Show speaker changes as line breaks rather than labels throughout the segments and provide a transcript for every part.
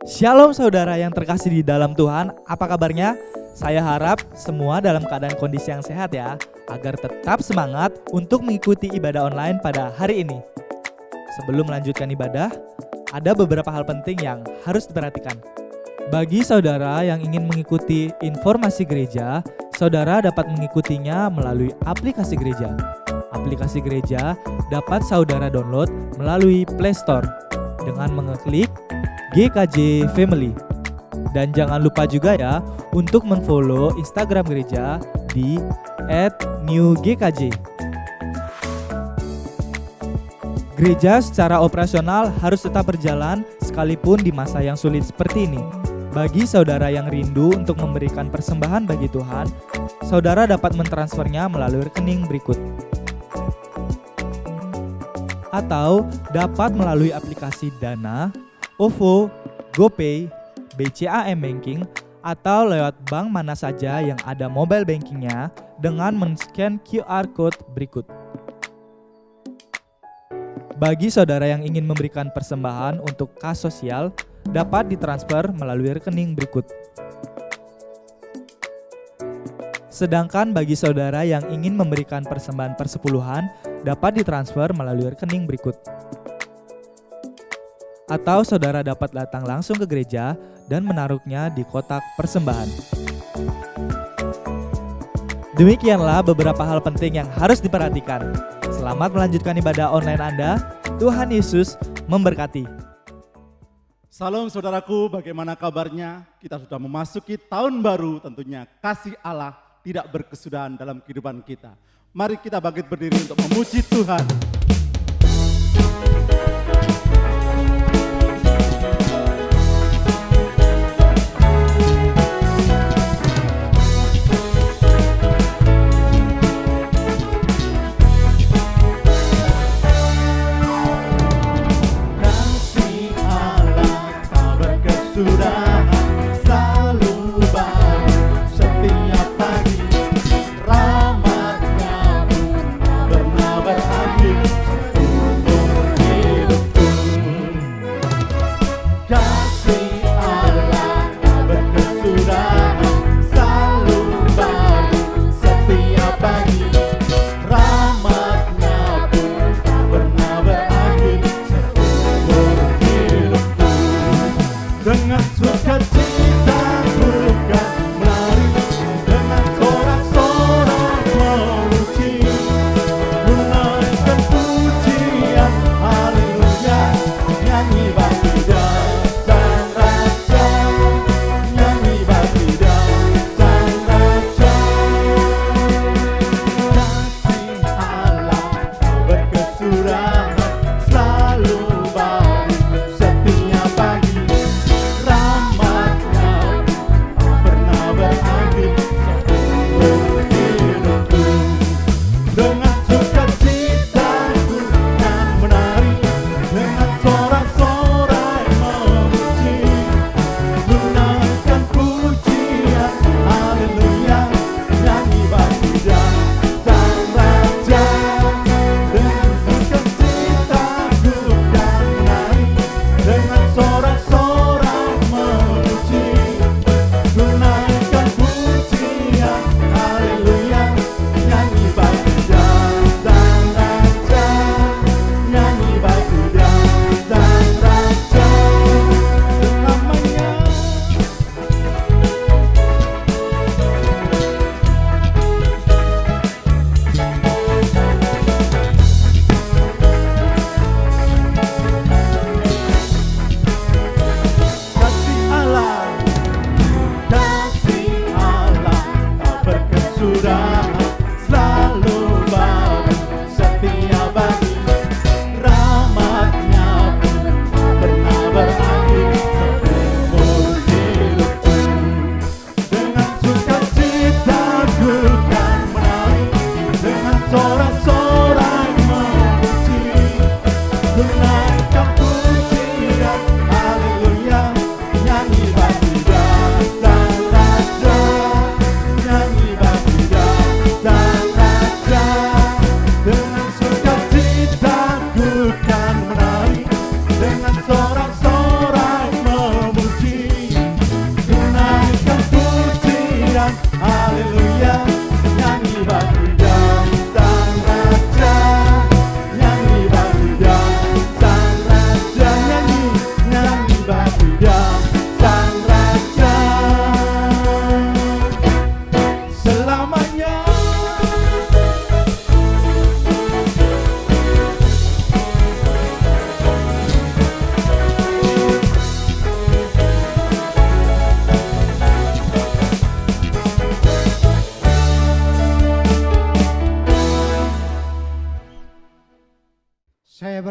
Shalom saudara yang terkasih di dalam Tuhan, apa kabarnya? Saya harap semua dalam keadaan kondisi yang sehat ya, agar tetap semangat untuk mengikuti ibadah online pada hari ini. Sebelum melanjutkan ibadah, ada beberapa hal penting yang harus diperhatikan. Bagi saudara yang ingin mengikuti informasi gereja, saudara dapat mengikutinya melalui aplikasi gereja. Aplikasi gereja dapat saudara download melalui Play Store dengan mengeklik GKJ Family. Dan jangan lupa juga ya untuk men-follow Instagram gereja di @newgkj. Gereja secara operasional harus tetap berjalan sekalipun di masa yang sulit seperti ini. Bagi saudara yang rindu untuk memberikan persembahan bagi Tuhan, saudara dapat mentransfernya melalui rekening berikut. Atau dapat melalui aplikasi Dana, OVO, GoPay, BCA M-Banking, atau lewat bank mana saja yang ada mobile bankingnya dengan men-scan QR Code berikut. Bagi saudara yang ingin memberikan persembahan untuk kas sosial, dapat ditransfer melalui rekening berikut. Sedangkan bagi saudara yang ingin memberikan persembahan persepuluhan, dapat ditransfer melalui rekening berikut. Atau saudara dapat datang langsung ke gereja dan menaruhnya di kotak persembahan. Demikianlah beberapa hal penting yang harus diperhatikan. Selamat melanjutkan ibadah online Anda. Tuhan Yesus memberkati.
Salam saudaraku, bagaimana kabarnya? Kita sudah memasuki tahun baru, tentunya kasih Allah tidak berkesudahan dalam kehidupan kita. Mari kita bangkit berdiri untuk memuji Tuhan. Sudah selalu baru setiap pagi, rahmat-Nya pun pernah berakhir seumur hidupku. Kasih Allah tak berkesudahan, selalu baru setiap pagi, rahmat-Nya pun tak pernah berakhir seumur hidupku. Dengan sukacita bukan melari, dengan sorak-sorak memuji, menaikkan pujian haleluya, nyanyi bagi Sang Raja, nyanyi bagi Sang Raja. Kasih Allah tak berkesudahan, selalu baru setiap pagi, rahmat-Nya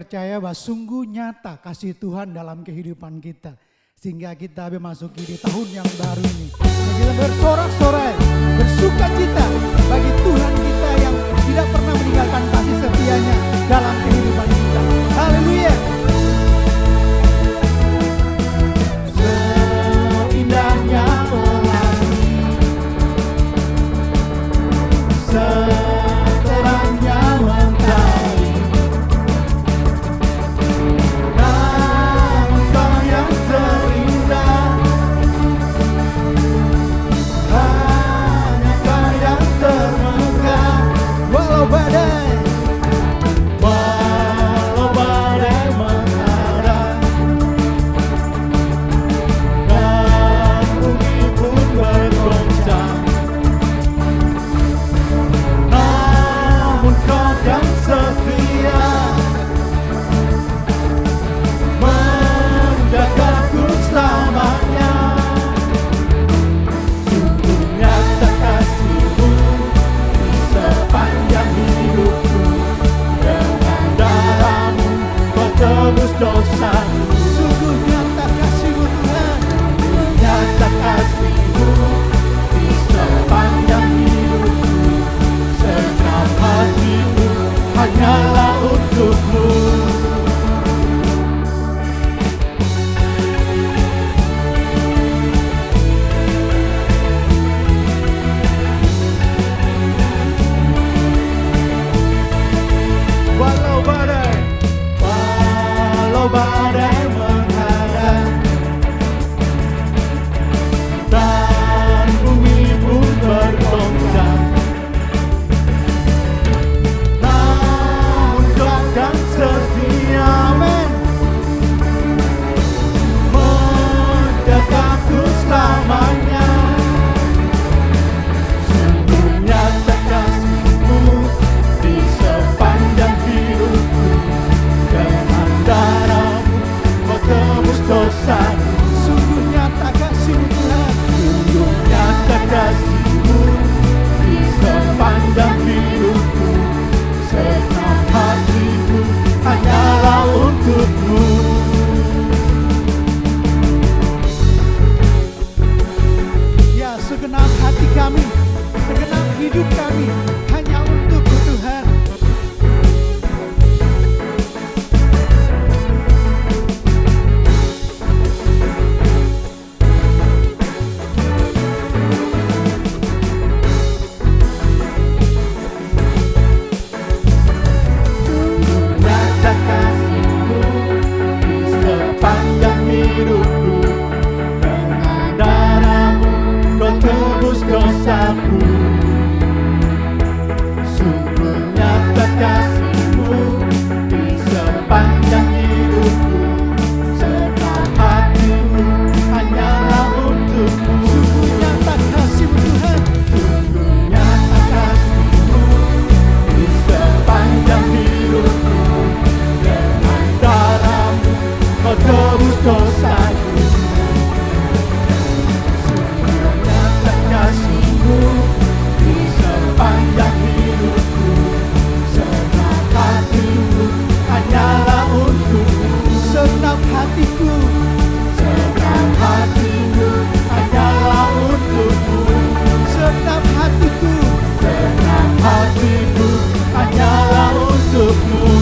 percaya bahwa sungguh nyata kasih Tuhan dalam kehidupan kita. Sehingga kita memasuki di tahun yang baru ini. Dan kita bersorak-sorai, bersuka cita bagi Tuhan kita yang tidak pernah meninggalkan kasih setianya dalam kehidupan kita. Haleluya. Seindahnya pelangi, seterangnya mentari, namun kau yang terindah, hanya kau yang termegah. Walau badai menghadang dan bumi pun bergoncang, namun kau yang setia menjagaku selamanya. Sungguh nyata kasih-Mu di sepanjang hidupku, dengan darah-Mu Kau tebus dosaku. Sungguh nyata kasih-Mu Tuhan, nyata kasih-Mu di sepanjang hidupku, segenap hatiku hanyalah untuk-Mu. Walau badai menghadang dan bumi pun bergoncang, namun Kau akan setia, amin, menjagaku selamanya. Sungguh nyata kasih-Mu di sepanjang hidupku, dengan darah-Mu Kau tebus dosaku. Sungguh nyata kasih-Mu Tuhan, sungguh nyata kasih-Mu di sepanjang hidupku, segenap hatiku hanyalah untuk-Mu. Ya, segenap hati kami, segenap hidup kami hanya untuk-Mu Tuhan. Nyata kasih-Mu di sepanjang hidupku, dengan darah-Mu Kau tebus dosaku. Sungguh nyata kasih-Mu di sepanjang hidupku, segenap hatiku hanyalah untuk-Mu. Sungguh nyata kasih-Mu Tuhan, sungguh nyata kasih-Mu di sepanjang hidupku, dengan darah-Mu Kau tebus dosaku. Sungguh nyata kasih-Mu di sepanjang hidupku, segenap hatiku hanyalah untuk-Mu. Segenap hatiku, segenap hatiku hanyalah untuk-Mu. Segenap hatiku, segenap hatiku hanyalah untuk-Mu.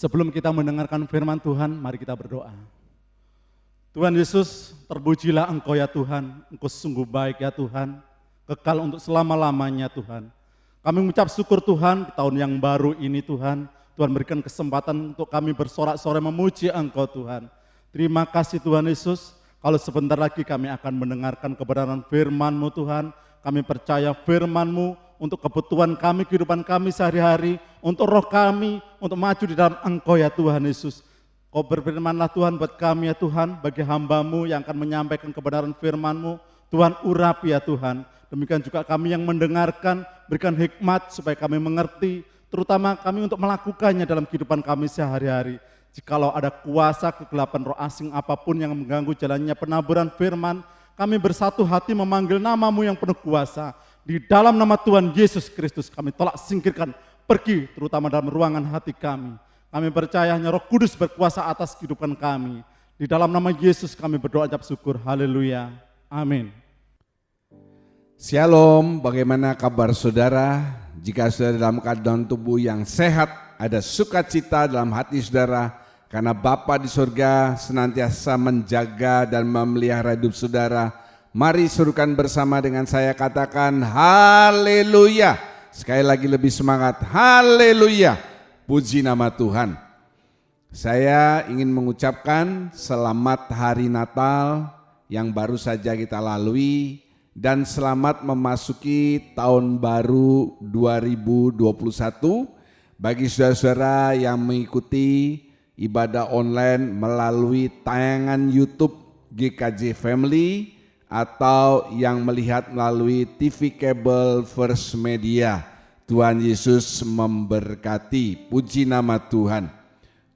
Sebelum kita mendengarkan firman Tuhan, mari kita berdoa. Tuhan Yesus, terpujilah Engkau ya Tuhan, Engkau sungguh baik ya Tuhan, kekal untuk selama-lamanya Tuhan. Kami mengucap syukur Tuhan di tahun yang baru ini Tuhan, Tuhan berikan kesempatan untuk kami bersorak-sorai memuji Engkau Tuhan. Terima kasih Tuhan Yesus, kalau sebentar lagi kami akan mendengarkan kebenaran firman-Mu Tuhan, kami percaya firman-Mu untuk kebutuhan kami, kehidupan kami sehari-hari, untuk roh kami, untuk maju di dalam Engkau ya Tuhan Yesus. Kau berfirmanlah Tuhan buat kami ya Tuhan, bagi hamba-Mu yang akan menyampaikan kebenaran firman-Mu, Tuhan urapi ya Tuhan. Demikian juga kami yang mendengarkan, berikan hikmat supaya kami mengerti, terutama kami untuk melakukannya dalam kehidupan kami sehari-hari. Jikalau ada kuasa kegelapan roh asing apapun yang mengganggu jalannya penaburan firman, kami bersatu hati memanggil namamu yang penuh kuasa. Di dalam nama Tuhan Yesus Kristus kami tolak singkirkan, pergi terutama dalam ruangan hati kami. Kami percaya hanya Roh Kudus berkuasa atas kehidupan kami. Di dalam nama Yesus kami berdoa ucap syukur. Haleluya. Amin.
Shalom, bagaimana kabar saudara? Jika saudara dalam keadaan tubuh yang sehat, ada sukacita dalam hati saudara, karena Bapa di surga senantiasa menjaga dan memelihara hidup saudara. Mari serukan bersama dengan saya, katakan haleluya. Sekali lagi lebih semangat, haleluya. Puji nama Tuhan. Saya ingin mengucapkan selamat hari Natal yang baru saja kita lalui, dan selamat memasuki tahun baru 2021 bagi saudara-saudara yang mengikuti ibadah online melalui tayangan YouTube GKJ Family atau yang melihat melalui TV kabel First Media. Tuhan Yesus memberkati. Puji nama Tuhan.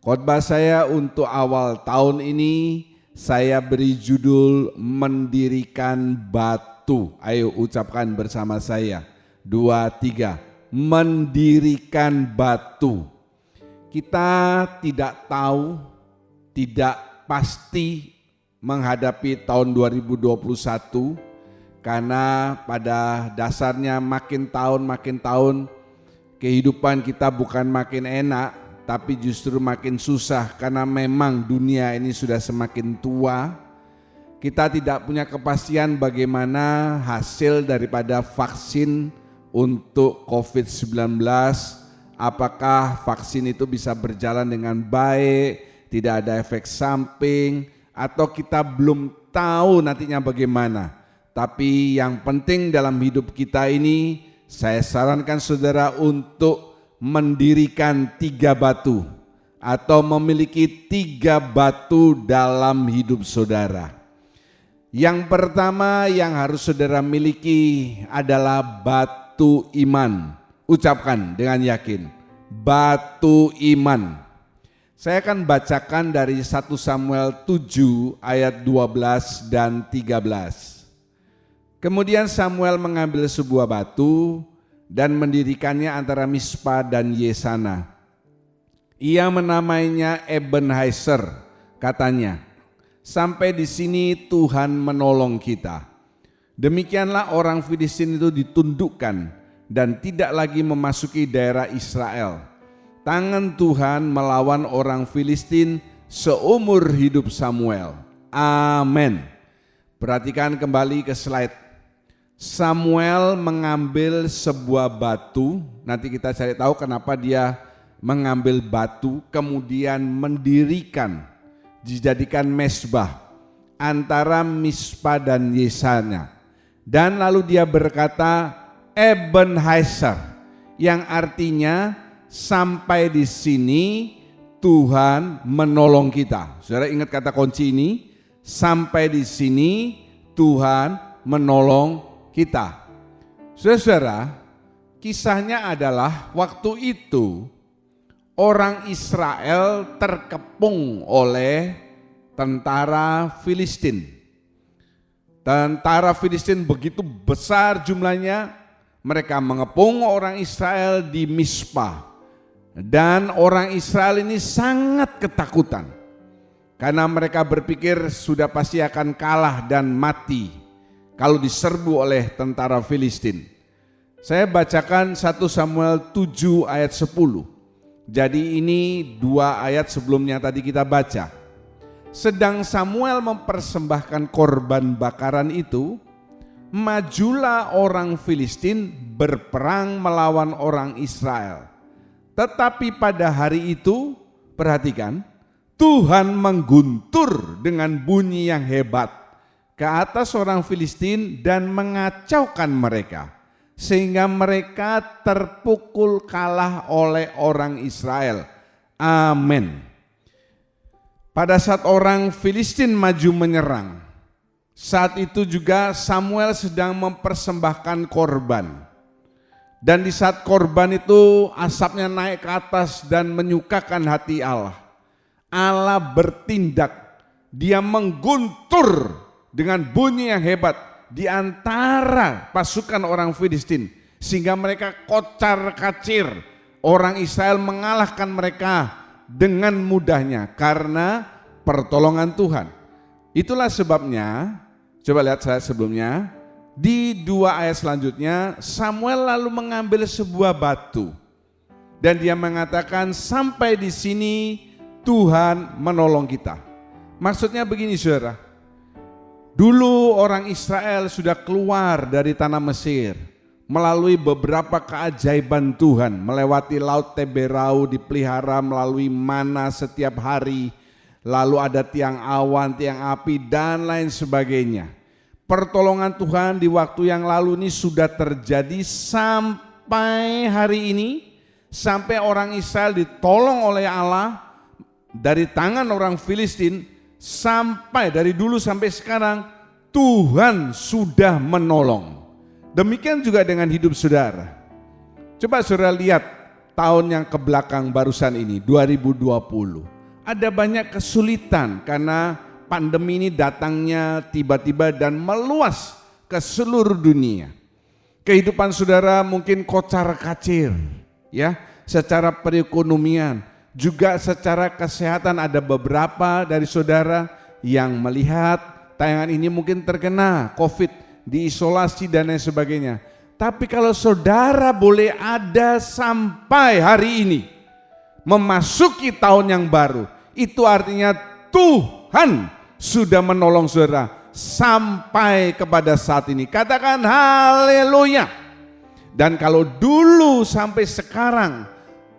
Khotbah saya untuk awal tahun ini saya beri judul mendirikan batu. Ayo ucapkan bersama saya. 2, 3. Mendirikan batu. Kita tidak tahu, tidak pasti menghadapi tahun 2021 karena pada dasarnya makin tahun kehidupan kita bukan makin enak tapi justru makin susah karena memang dunia ini sudah semakin tua. Kita tidak punya kepastian bagaimana hasil daripada vaksin untuk COVID-19. Apakah vaksin itu bisa berjalan dengan baik, tidak ada efek samping, atau kita belum tahu nantinya bagaimana. Tapi yang penting dalam hidup kita ini, saya sarankan saudara untuk mendirikan 3 batu atau memiliki 3 batu dalam hidup saudara. Yang pertama yang harus saudara miliki adalah batu iman. Ucapkan dengan yakin, batu iman. Saya akan bacakan dari 1 Samuel 7 ayat 12 dan 13. Kemudian Samuel mengambil sebuah batu dan mendirikannya antara Mispa dan Yesana. Ia menamainya Ebenezer, katanya, sampai di sini Tuhan menolong kita. Demikianlah orang Filistin itu ditundukkan dan tidak lagi memasuki daerah Israel. Tangan Tuhan melawan orang Filistin seumur hidup Samuel. Amin. Perhatikan kembali ke slide. Samuel mengambil sebuah batu, nanti kita cari tahu kenapa dia mengambil batu, kemudian mendirikan, dijadikan mezbah antara Mispa dan Yesana. Dan lalu dia berkata, Ebenezer, yang artinya sampai di sini Tuhan menolong kita. Saudara ingat kata kunci ini, sampai di sini Tuhan menolong kita. Saudara, kisahnya adalah waktu itu orang Israel terkepung oleh tentara Filistin. Tentara Filistin begitu besar jumlahnya, mereka mengepung orang Israel di Mispa. Dan orang Israel ini sangat ketakutan. Karena mereka berpikir sudah pasti akan kalah dan mati kalau diserbu oleh tentara Filistin. Saya bacakan 1 Samuel 7 ayat 10. Jadi ini 2 ayat sebelumnya tadi kita baca. Sedang Samuel mempersembahkan korban bakaran itu, majulah orang Filistin berperang melawan orang Israel. Tetapi pada hari itu, perhatikan, Tuhan mengguntur dengan bunyi yang hebat ke atas orang Filistin dan mengacaukan mereka, sehingga mereka terpukul kalah oleh orang Israel. Amin. Pada saat orang Filistin maju menyerang, saat itu juga Samuel sedang mempersembahkan korban. Dan di saat korban itu asapnya naik ke atas dan menyukakan hati Allah. Allah bertindak, dia mengguntur dengan bunyi yang hebat di antara pasukan orang Filistin. Sehingga mereka kocar kacir, orang Israel mengalahkan mereka dengan mudahnya karena pertolongan Tuhan. Itulah sebabnya, coba lihat saya sebelumnya, di 2 ayat selanjutnya Samuel lalu mengambil sebuah batu dan dia mengatakan sampai di sini Tuhan menolong kita. Maksudnya begini saudara, dulu orang Israel sudah keluar dari tanah Mesir melalui beberapa keajaiban Tuhan, melewati laut Teberau dipelihara melalui mana setiap hari, lalu ada tiang awan, tiang api dan lain sebagainya. Pertolongan Tuhan di waktu yang lalu ini sudah terjadi sampai hari ini, sampai orang Israel ditolong oleh Allah dari tangan orang Filistin, sampai dari dulu sampai sekarang Tuhan sudah menolong. Demikian juga dengan hidup saudara. Coba saudara lihat tahun yang kebelakang barusan ini 2020. Ada banyak kesulitan karena pandemi ini datangnya tiba-tiba dan meluas ke seluruh dunia. Kehidupan saudara mungkin kocar kacir, ya, secara perekonomian, juga secara kesehatan. Ada beberapa dari saudara yang melihat tayangan ini mungkin terkena COVID, diisolasi dan lain sebagainya. Tapi kalau saudara boleh ada sampai hari ini, memasuki tahun yang baru, itu artinya Tuhan sudah menolong saudara sampai kepada saat ini. Katakan haleluya. Dan kalau dulu sampai sekarang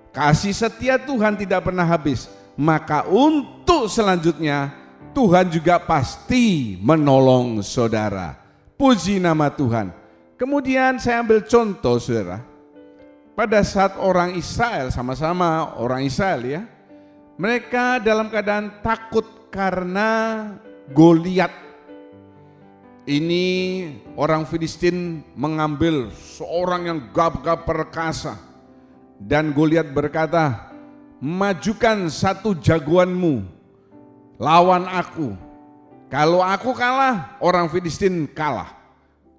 kasih setia Tuhan tidak pernah habis, maka untuk selanjutnya Tuhan juga pasti menolong saudara. Puji nama Tuhan. Kemudian saya ambil contoh saudara. Pada saat orang Israel, sama-sama orang Israel ya, mereka dalam keadaan takut karena Goliat. Ini orang Filistin mengambil seorang yang gagah perkasa. Dan Goliat berkata, majukan satu jagoanmu, lawan aku. Kalau aku kalah, orang Filistin kalah.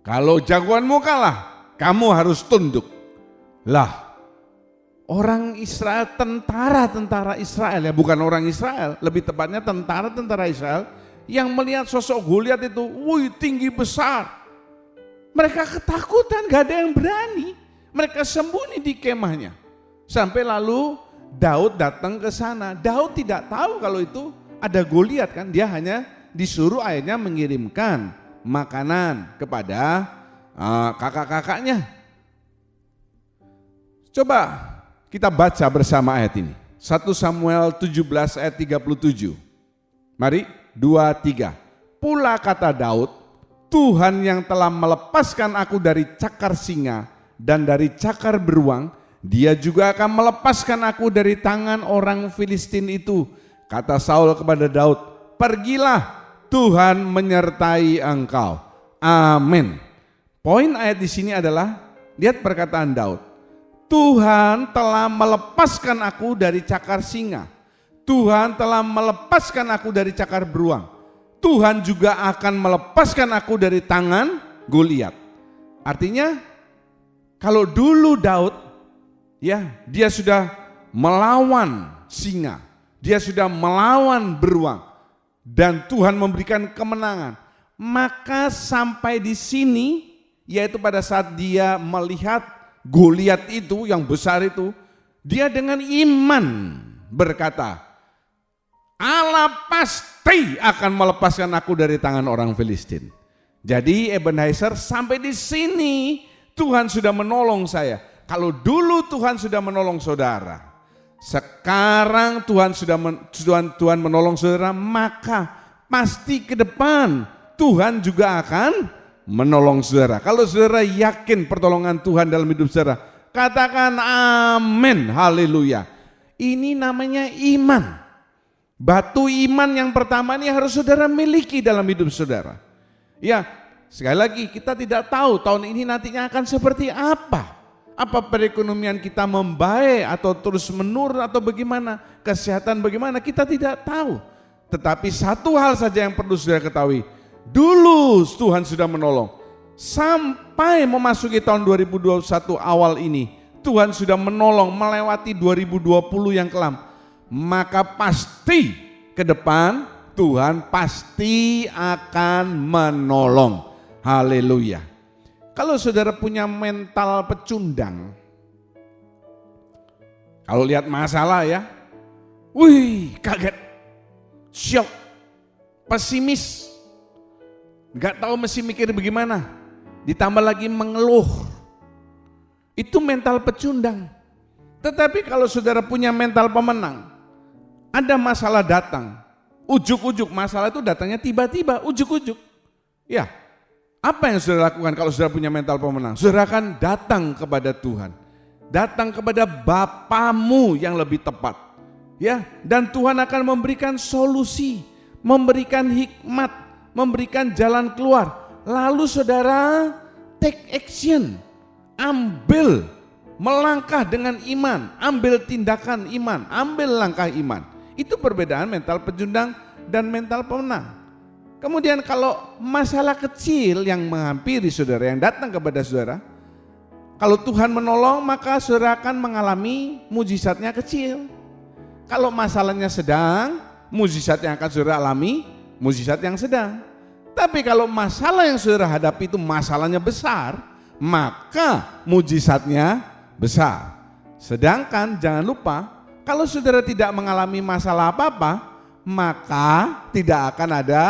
Kalau jagoanmu kalah, kamu harus tunduk. Lah, orang Israel, tentara Israel ya, bukan orang Israel, lebih tepatnya tentara Israel yang melihat sosok Goliat itu, wih tinggi besar. Mereka ketakutan, gak ada yang berani. Mereka sembunyi di kemahnya. Sampai lalu Daud datang ke sana. Daud tidak tahu kalau itu ada Goliat kan, dia hanya disuruh ayahnya mengirimkan makanan kepada kakak-kakaknya. Coba kita baca bersama ayat ini. 1 Samuel 17 ayat 37. Mari, 2, 3. Pula kata Daud, Tuhan yang telah melepaskan aku dari cakar singa dan dari cakar beruang, dia juga akan melepaskan aku dari tangan orang Filistin itu. Kata Saul kepada Daud, pergilah, Tuhan menyertai engkau. Amin. Poin ayat di sini adalah, lihat perkataan Daud. Tuhan telah melepaskan aku dari cakar singa. Tuhan telah melepaskan aku dari cakar beruang. Tuhan juga akan melepaskan aku dari tangan Goliat. Artinya kalau dulu Daud ya, dia sudah melawan singa, dia sudah melawan beruang dan Tuhan memberikan kemenangan. Maka sampai di sini, yaitu pada saat dia melihat Goliat itu yang besar itu, dia dengan iman berkata, Allah pasti akan melepaskan aku dari tangan orang Filistin. Jadi Ebenezer, sampai di sini Tuhan sudah menolong saya. Kalau dulu Tuhan sudah menolong saudara, sekarang Tuhan menolong saudara, maka pasti ke depan Tuhan juga akan menolong saudara. Kalau saudara yakin pertolongan Tuhan dalam hidup saudara, katakan amin, haleluya. Ini namanya iman. Batu iman yang pertama ini harus saudara miliki dalam hidup saudara. Ya, sekali lagi kita tidak tahu tahun ini nantinya akan seperti apa. Apa perekonomian kita membaik atau terus menurun atau bagaimana? Kesehatan bagaimana? Kita tidak tahu. Tetapi satu hal saja yang perlu saudara ketahui. Dulu Tuhan sudah menolong. Sampai memasuki tahun 2021 awal ini, Tuhan sudah menolong melewati 2020 yang kelam. Maka pasti ke depan Tuhan pasti akan menolong. Haleluya. Kalau saudara punya mental pecundang, kalau lihat masalah ya, wih kaget, syok, pesimis, gak tahu mesti mikir bagaimana, ditambah lagi mengeluh, itu mental pecundang. Tetapi kalau saudara punya mental pemenang, ada masalah datang, ujuk-ujuk masalah itu datangnya tiba-tiba, ujuk-ujuk. Ya, apa yang saudara lakukan kalau saudara punya mental pemenang? Saudara akan datang kepada Tuhan, datang kepada Bapamu yang lebih tepat, ya. Dan Tuhan akan memberikan solusi, memberikan hikmat, memberikan jalan keluar. Lalu saudara take action, ambil, melangkah dengan iman, ambil tindakan iman, ambil langkah iman. Itu perbedaan mental pecundang dan mental pemenang. Kemudian kalau masalah kecil yang menghampiri saudara, yang datang kepada saudara, kalau Tuhan menolong maka saudara akan mengalami mujizatnya kecil. Kalau masalahnya sedang, mujizat yang akan saudara alami, mujizat yang sedang. Tapi kalau masalah yang saudara hadapi itu masalahnya besar, maka mujizatnya besar. Sedangkan jangan lupa, kalau saudara tidak mengalami masalah apa-apa, maka tidak akan ada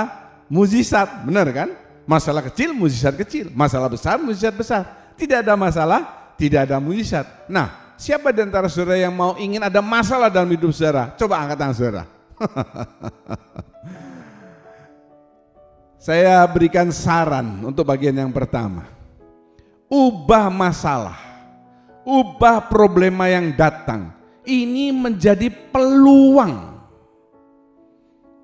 mujizat, benar kan? Masalah kecil, mujizat kecil. Masalah besar, mujizat besar. Tidak ada masalah, tidak ada mujizat. Nah, siapa di antara saudara yang mau ingin ada masalah dalam hidup saudara? Coba angkat tangan saudara. Saya berikan saran untuk bagian yang pertama. Ubah masalah, ubah problema yang datang. Ini menjadi peluang.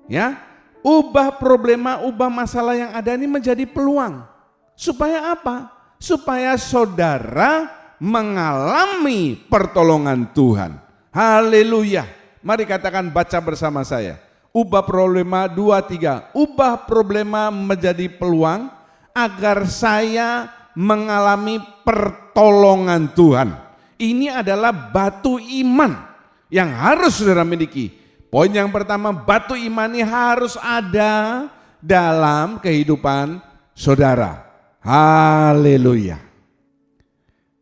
Ya, ubah problema, ubah masalah yang ada ini menjadi peluang. Supaya apa? Supaya saudara mengalami pertolongan Tuhan. Haleluya. Mari katakan, baca bersama saya. Ubah problema, 2, 3. Ubah problema menjadi peluang agar saya mengalami pertolongan Tuhan. Ini adalah batu iman yang harus saudara miliki. Poin yang pertama, batu iman ini harus ada dalam kehidupan saudara. Haleluya.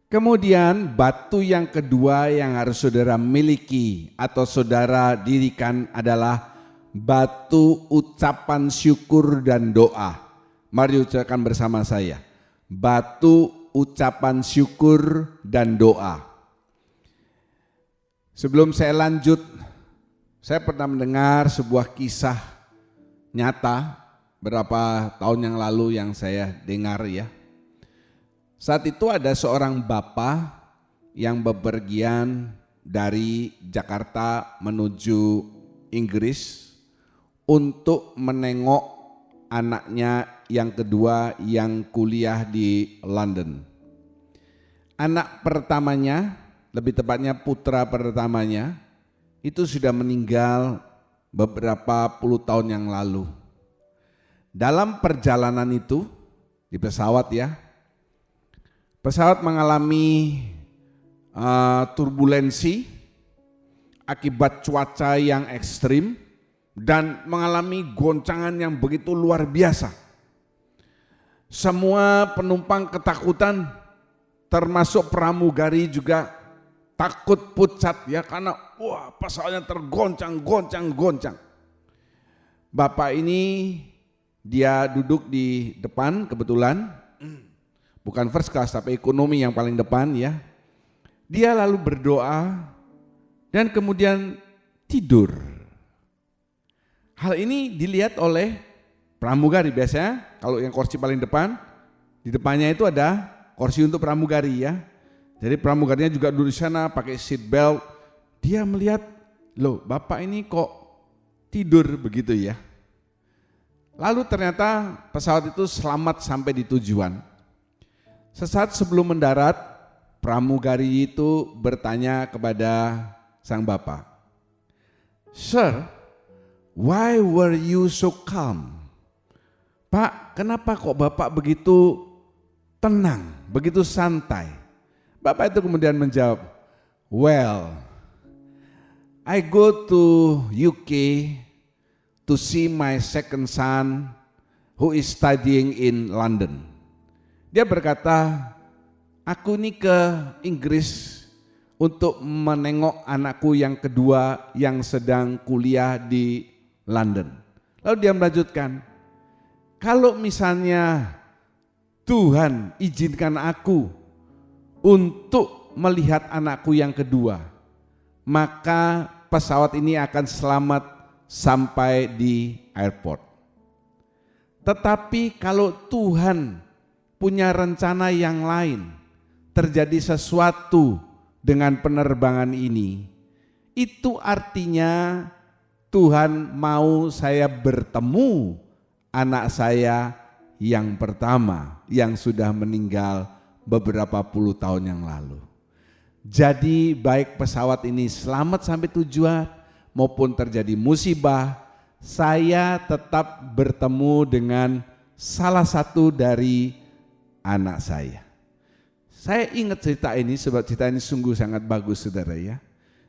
Kemudian batu yang kedua yang harus saudara miliki atau saudara dirikan adalah batu ucapan syukur dan doa. Mari ucapkan bersama saya. Batu ucapan syukur dan doa. Sebelum saya lanjut, saya pernah mendengar sebuah kisah nyata berapa tahun yang lalu yang saya dengar ya. Saat itu ada seorang bapak yang bepergian dari Jakarta menuju Inggris untuk menengok anaknya yang kedua yang kuliah di London. Anak pertamanya, lebih tepatnya putra pertamanya, itu sudah meninggal beberapa puluh tahun yang lalu. Dalam perjalanan itu, di pesawat ya, pesawat mengalami turbulensi akibat cuaca yang ekstrim dan mengalami goncangan yang begitu luar biasa. Semua penumpang ketakutan, termasuk pramugari juga takut pucat ya, karena wah pesawatnya tergoncang. Bapak ini dia duduk di depan kebetulan, bukan first class tapi ekonomi yang paling depan ya. Dia lalu berdoa dan kemudian tidur. Hal ini dilihat oleh pramugari. Biasanya kalau yang kursi paling depan, di depannya itu ada kursi untuk pramugari ya. Jadi pramugarinya juga duduk di sana pakai seat belt. Dia melihat, loh bapak ini kok tidur begitu ya. Lalu ternyata pesawat itu selamat sampai di tujuan. Sesaat sebelum mendarat, pramugari itu bertanya kepada sang bapak, "Sir, why were you so calm?" Pak, kenapa kok bapak begitu tenang, begitu santai? Bapak itu kemudian menjawab, "Well, I go to UK to see my second son who is studying in London." Dia berkata, "Aku ini ke Inggris untuk menengok anakku yang kedua yang sedang kuliah di London." Lalu dia melanjutkan, "Kalau misalnya Tuhan izinkan aku untuk melihat anakku yang kedua, maka pesawat ini akan selamat sampai di airport. Tetapi kalau Tuhan punya rencana yang lain, terjadi sesuatu dengan penerbangan ini, itu artinya Tuhan mau saya bertemu anak saya yang pertama yang sudah meninggal beberapa puluh tahun yang lalu. Jadi baik pesawat ini selamat sampai tujuan maupun terjadi musibah, saya tetap bertemu dengan salah satu dari anak saya." Saya ingat cerita ini sebab cerita ini sungguh sangat bagus, saudara ya.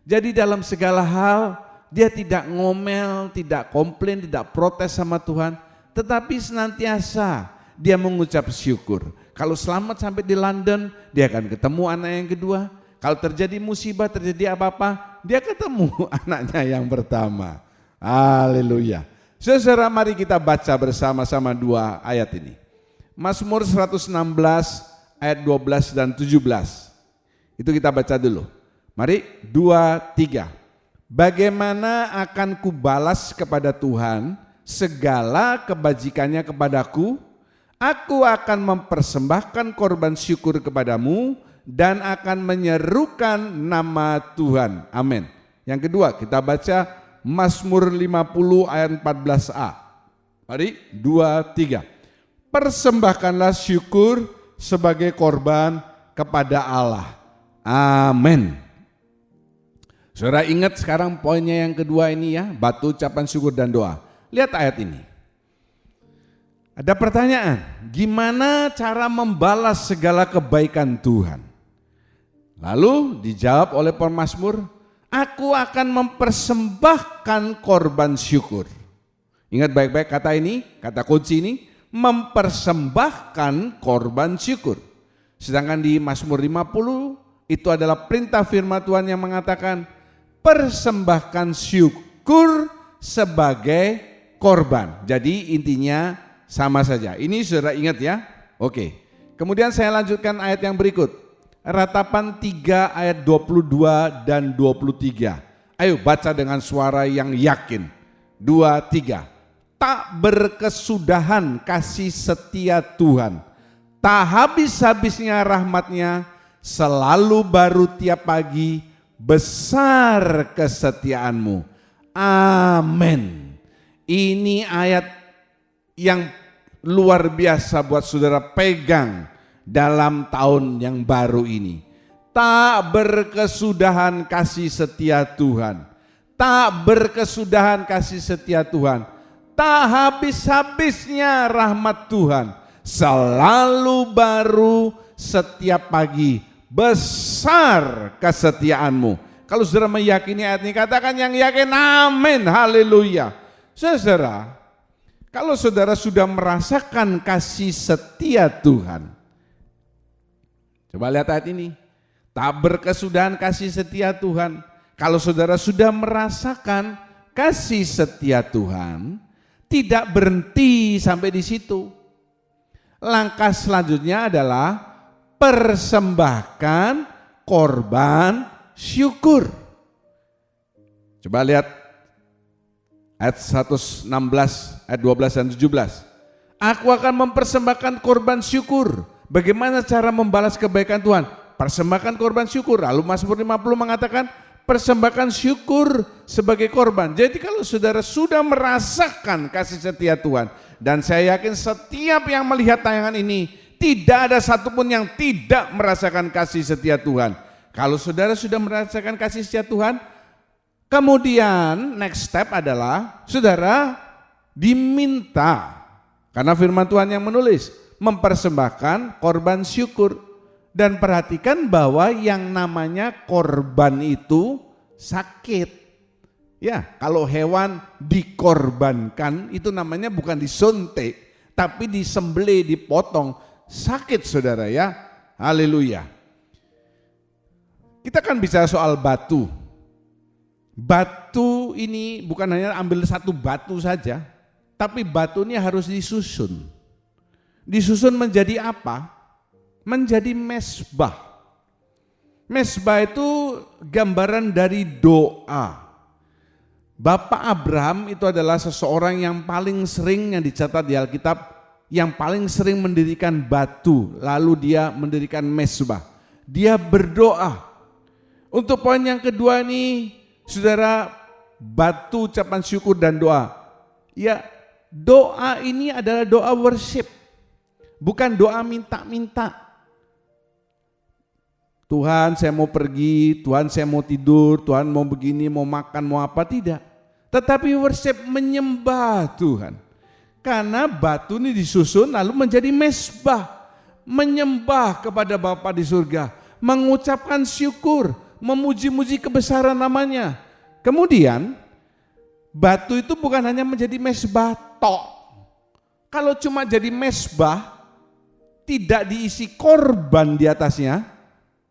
Jadi dalam segala hal dia tidak ngomel, tidak komplain, tidak protes sama Tuhan, tetapi senantiasa dia mengucap syukur. Kalau selamat sampai di London, dia akan ketemu anak yang kedua. Kalau terjadi musibah, terjadi apa-apa, dia ketemu anaknya yang pertama. Haleluya. Saudara, mari kita baca bersama-sama dua ayat ini. Mazmur 116 ayat 12 dan 17. Itu kita baca dulu. Mari, 2, 3. "Bagaimana akan kubalas kepada Tuhan segala kebajikannya kepadaku? Aku akan mempersembahkan korban syukur kepadamu dan akan menyerukan nama Tuhan." Amin. Yang kedua kita baca Mazmur 50 ayat 14a. Mari 2, 3. "Persembahkanlah syukur sebagai korban kepada Allah." Amin. Saudara ingat sekarang poinnya yang kedua ini ya, batu ucapan syukur dan doa. Lihat ayat ini. Ada pertanyaan, gimana cara membalas segala kebaikan Tuhan? Lalu dijawab oleh pemazmur, "Aku akan mempersembahkan korban syukur." Ingat baik-baik kata ini, kata kunci ini, mempersembahkan korban syukur. Sedangkan di Mazmur 50 itu adalah perintah firman Tuhan yang mengatakan, persembahkan syukur sebagai korban. Jadi intinya sama saja. Ini saudara ingat ya? Oke. Kemudian saya lanjutkan ayat yang berikut. Ratapan 3 ayat 22 dan 23. Ayo baca dengan suara yang yakin. 2, 3. "Tak berkesudahan kasih setia Tuhan. Tak habis-habisnya rahmatnya, selalu baru tiap pagi, besar kesetiaanmu." Amin. Ini ayat yang luar biasa buat saudara pegang dalam tahun yang baru ini. Tak berkesudahan kasih setia Tuhan. Tak berkesudahan kasih setia Tuhan. Tak habis-habisnya rahmat Tuhan. Selalu baru setiap pagi. Besar kesetiaanmu. Kalau saudara meyakini ayat ini, katakan yang yakin amin. Haleluya. Saudara, kalau saudara sudah merasakan kasih setia Tuhan, coba lihat ayat ini. Tak berkesudahan kasih setia Tuhan. Kalau saudara sudah merasakan kasih setia Tuhan, tidak berhenti sampai di situ. Langkah selanjutnya adalah persembahkan korban syukur. Coba lihat ayat 116, ayat 12 dan 17. "Aku akan mempersembahkan korban syukur." Bagaimana cara membalas kebaikan Tuhan? Persembahkan korban syukur. Lalu Mazmur 50 mengatakan persembahkan syukur sebagai korban. Jadi kalau saudara sudah merasakan kasih setia Tuhan, dan saya yakin setiap yang melihat tayangan ini Tidak ada satupun yang tidak merasakan kasih setia Tuhan. Kalau saudara sudah merasakan kasih setia Tuhan, kemudian next step adalah saudara diminta, karena firman Tuhan yang menulis, mempersembahkan korban syukur. Dan perhatikan bahwa yang namanya korban itu sakit. Ya, kalau hewan dikorbankan itu namanya bukan disuntik, tapi disembelih, dipotong. Sakit saudara ya, haleluya. Kita kan bicara soal batu. Batu ini bukan hanya ambil satu batu saja, tapi batu ini harus disusun. Disusun menjadi apa? Menjadi mezbah. Mezbah itu gambaran dari doa. Bapak Abraham itu adalah seseorang yang paling sering yang dicatat di Alkitab, yang paling sering mendirikan batu, lalu dia mendirikan mezbah. Dia berdoa. Untuk poin yang kedua ini, saudara, batu ucapan syukur dan doa. Ya, doa ini adalah doa worship, bukan doa minta-minta. Tuhan saya mau pergi, Tuhan saya mau tidur, Tuhan mau begini, mau makan, mau apa, tidak. Tetapi worship menyembah Tuhan. Karena batu ini disusun lalu menjadi mezbah. Menyembah kepada Bapa di surga, mengucapkan syukur, memuji-muji kebesaran namanya. Kemudian batu itu bukan hanya menjadi mezbah tok. Kalau cuma jadi mezbah, tidak diisi korban di atasnya,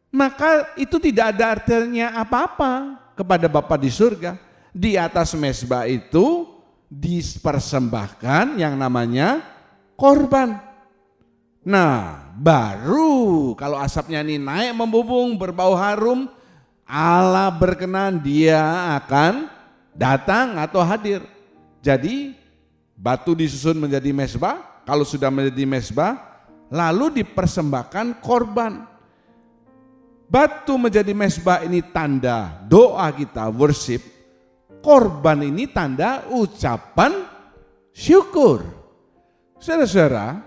maka itu tidak ada artinya apa-apa kepada Bapa di surga. Di atas mezbah itu dipersembahkan yang namanya korban. Nah, baru kalau asapnya ini naik membubung berbau harum, Allah berkenan, dia akan datang atau hadir. Jadi batu disusun menjadi mezbah, kalau sudah menjadi mezbah lalu dipersembahkan korban. Batu menjadi mezbah ini tanda doa kita, worship. Korban ini tanda ucapan syukur. Saudara-saudara,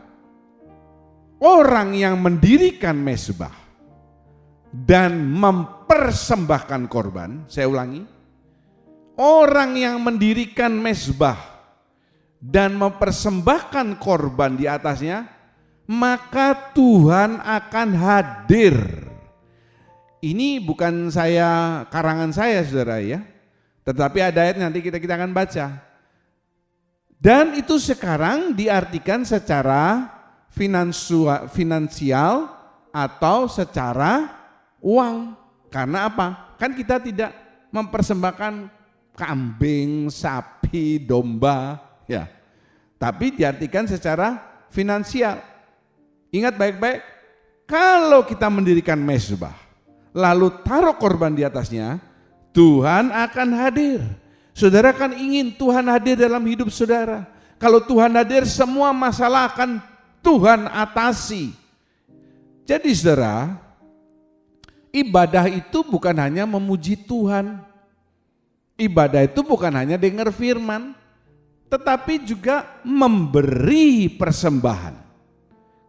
orang yang mendirikan mezbah dan mempersembahkan korban, saya ulangi, orang yang mendirikan mezbah dan mempersembahkan korban di atasnya, maka Tuhan akan hadir. Ini bukan karangan saya saudara ya, tetapi ada ayat nanti kita akan baca. Dan itu sekarang diartikan secara finansial atau secara uang. Karena apa? Kan kita tidak mempersembahkan kambing, sapi, domba, ya. Tapi diartikan secara finansial. Ingat baik-baik, kalau kita mendirikan mezbah, lalu taruh korban di atasnya, Tuhan akan hadir. Saudara kan ingin Tuhan hadir dalam hidup saudara. Kalau Tuhan hadir, semua masalah akan Tuhan atasi. Jadi saudara, ibadah itu bukan hanya memuji Tuhan. Ibadah itu bukan hanya dengar firman, tetapi juga memberi persembahan.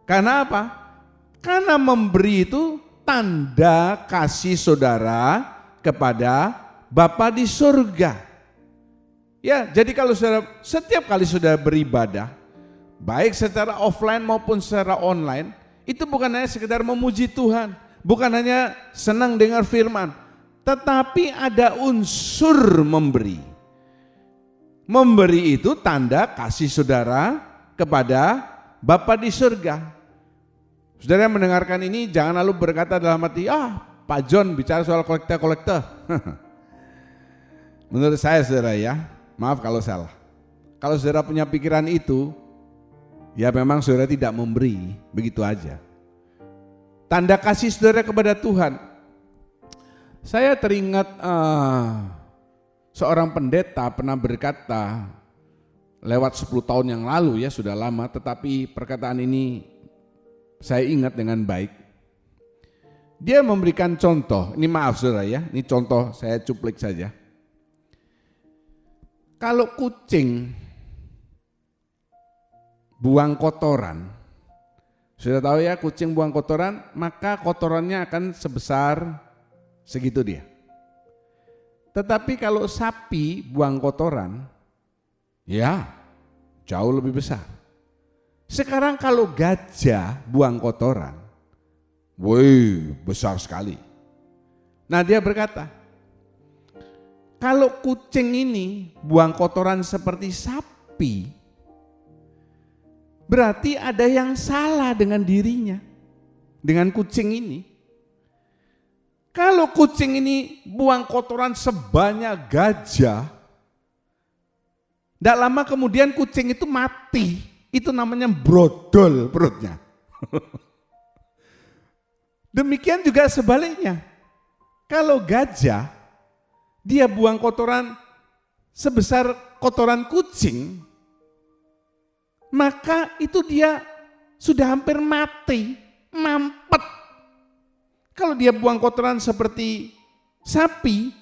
Karena apa? Karena memberi itu tanda kasih saudara kepada Bapa di surga. Ya, jadi kalau saudara, setiap kali saudara beribadah, baik secara offline maupun secara online, itu bukan hanya sekedar memuji Tuhan, bukan hanya senang dengar firman, tetapi ada unsur memberi. Memberi itu tanda kasih saudara kepada Bapa di surga. Saudara yang mendengarkan ini jangan lalu berkata dalam hati, Pak John bicara soal kolektor. Menurut saya saudara ya, maaf kalau salah. Kalau saudara punya pikiran itu, ya memang saudara tidak memberi, begitu aja. Tanda kasih saudara kepada Tuhan. Saya teringat seorang pendeta pernah berkata, lewat 10 tahun yang lalu ya, sudah lama, tetapi perkataan ini saya ingat dengan baik. Dia memberikan contoh, ini maaf saudara ya, ini contoh saya cuplik saja. Kalau kucing buang kotoran, Sudah tahu ya, kucing buang kotoran, maka kotorannya akan sebesar segitu dia. Tetapi kalau sapi buang kotoran, ya jauh lebih besar. Sekarang kalau gajah buang kotoran, woi besar sekali. Nah dia berkata, kalau kucing ini buang kotoran seperti sapi, berarti ada yang salah dengan dirinya, dengan kucing ini. Kalau kucing ini buang kotoran sebanyak gajah, tidak lama kemudian kucing itu mati, itu namanya brodol perutnya. Demikian juga sebaliknya, kalau gajah, dia buang kotoran sebesar kotoran kucing, maka itu dia sudah hampir mati, mampet. Kalau dia buang kotoran seperti sapi,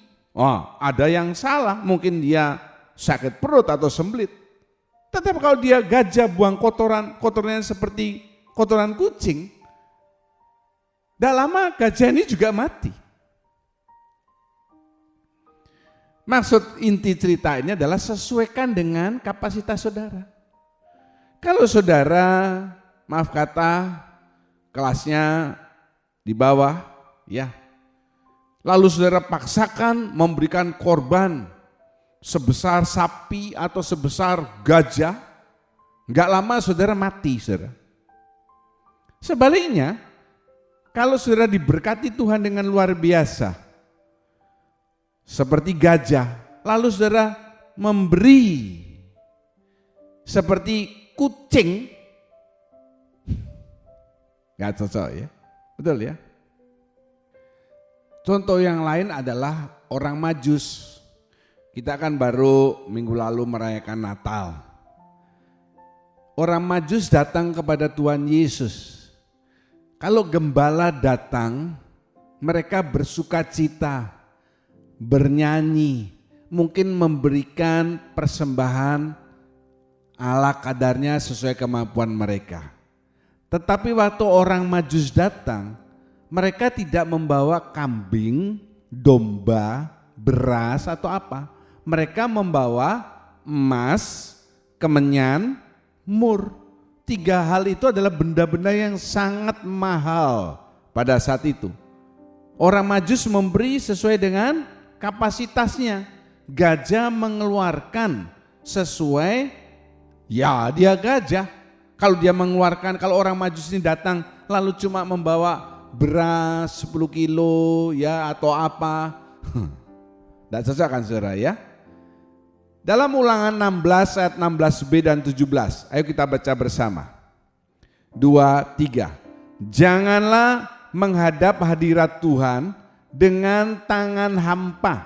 ada yang salah, mungkin dia sakit perut atau sembelit. Tetapi kalau dia gajah buang kotorannya seperti kotoran kucing, tidak lama gajah ini juga mati. Maksud inti cerita ini adalah sesuaikan dengan kapasitas saudara. Kalau saudara, maaf kata, kelasnya di bawah, ya, lalu saudara paksakan memberikan korban sebesar sapi atau sebesar gajah, nggak lama saudara mati, saudara. Sebaliknya, kalau saudara diberkati Tuhan dengan luar biasa, seperti gajah, lalu saudara memberi seperti kucing, nggak cocok ya, betul ya. Contoh yang lain adalah orang Majus. Kita kan baru minggu lalu merayakan Natal. Orang Majus datang kepada Tuhan Yesus. Kalau gembala datang, mereka bersuka cita, bernyanyi, mungkin memberikan persembahan ala kadarnya sesuai kemampuan mereka. Tetapi waktu orang Majus datang, mereka tidak membawa kambing, domba, beras atau apa. Mereka membawa emas, kemenyan, mur. 3 hal itu adalah benda-benda yang sangat mahal pada saat itu. Orang Majus memberi sesuai dengan kapasitasnya. Gajah mengeluarkan sesuai, ya dia gajah. Kalau dia mengeluarkan, kalau orang Majus ini datang lalu cuma membawa beras 10 kilo ya atau apa, tidak cocok kan saudara ya. Dalam Ulangan 16 ayat 16b dan 17, ayo kita baca bersama. 2, 3. Janganlah menghadap hadirat Tuhan dengan tangan hampa,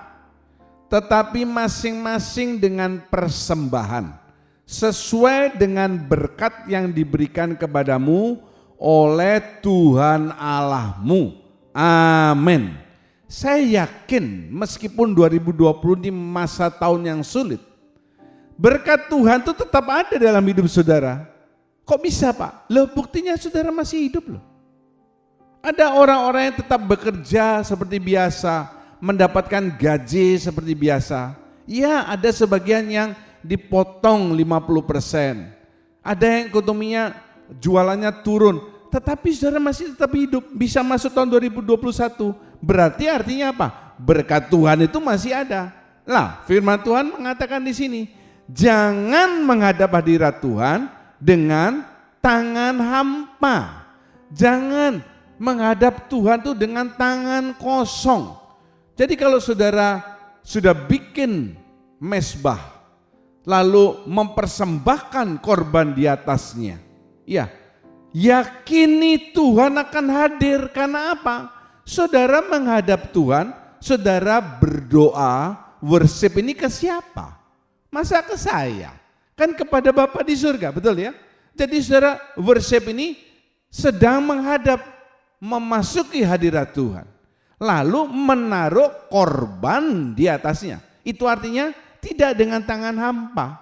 tetapi masing-masing dengan persembahan, sesuai dengan berkat yang diberikan kepadamu oleh Tuhan Allahmu. Amin. Saya yakin meskipun 2020 ini masa tahun yang sulit, berkat Tuhan itu tetap ada dalam hidup saudara. Kok bisa Pak? Loh buktinya saudara masih hidup loh. Ada orang-orang yang tetap bekerja seperti biasa, mendapatkan gaji seperti biasa. Ya ada sebagian yang dipotong 50%. Ada yang ekonominya jualannya turun. Tetapi saudara masih tetap hidup, bisa masuk tahun 2021. Berarti artinya apa? Berkat Tuhan itu masih ada. Lah, firman Tuhan mengatakan di sini, jangan menghadap hadirat Tuhan dengan tangan hampa. Jangan menghadap Tuhan itu dengan tangan kosong. Jadi kalau saudara sudah bikin mezbah, lalu mempersembahkan korban di atasnya, ya, yakini Tuhan akan hadir. Karena apa? Saudara menghadap Tuhan, saudara berdoa, worship ini ke siapa? Masa ke saya? Kan kepada Bapa di surga, betul ya? Jadi saudara worship ini sedang menghadap, memasuki hadirat Tuhan, lalu menaruh korban di atasnya. Itu artinya tidak dengan tangan hampa.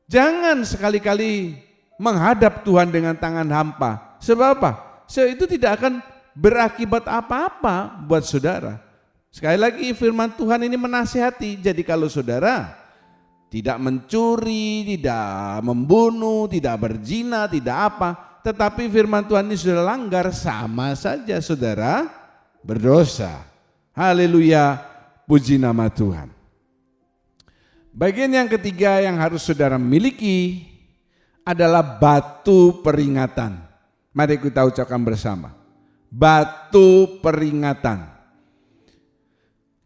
Jangan sekali-kali menghadap Tuhan dengan tangan hampa. Sebab apa? Sebab itu tidak akan berakibat apa-apa buat saudara. Sekali lagi firman Tuhan ini menasihati. Jadi kalau saudara tidak mencuri, tidak membunuh, tidak berzina, tidak apa, tetapi firman Tuhan ini sudah langgar, sama saja saudara berdosa. Haleluya, puji nama Tuhan. Bagian yang ketiga yang harus saudara miliki adalah batu peringatan. Mari kita ucapkan bersama. Batu peringatan.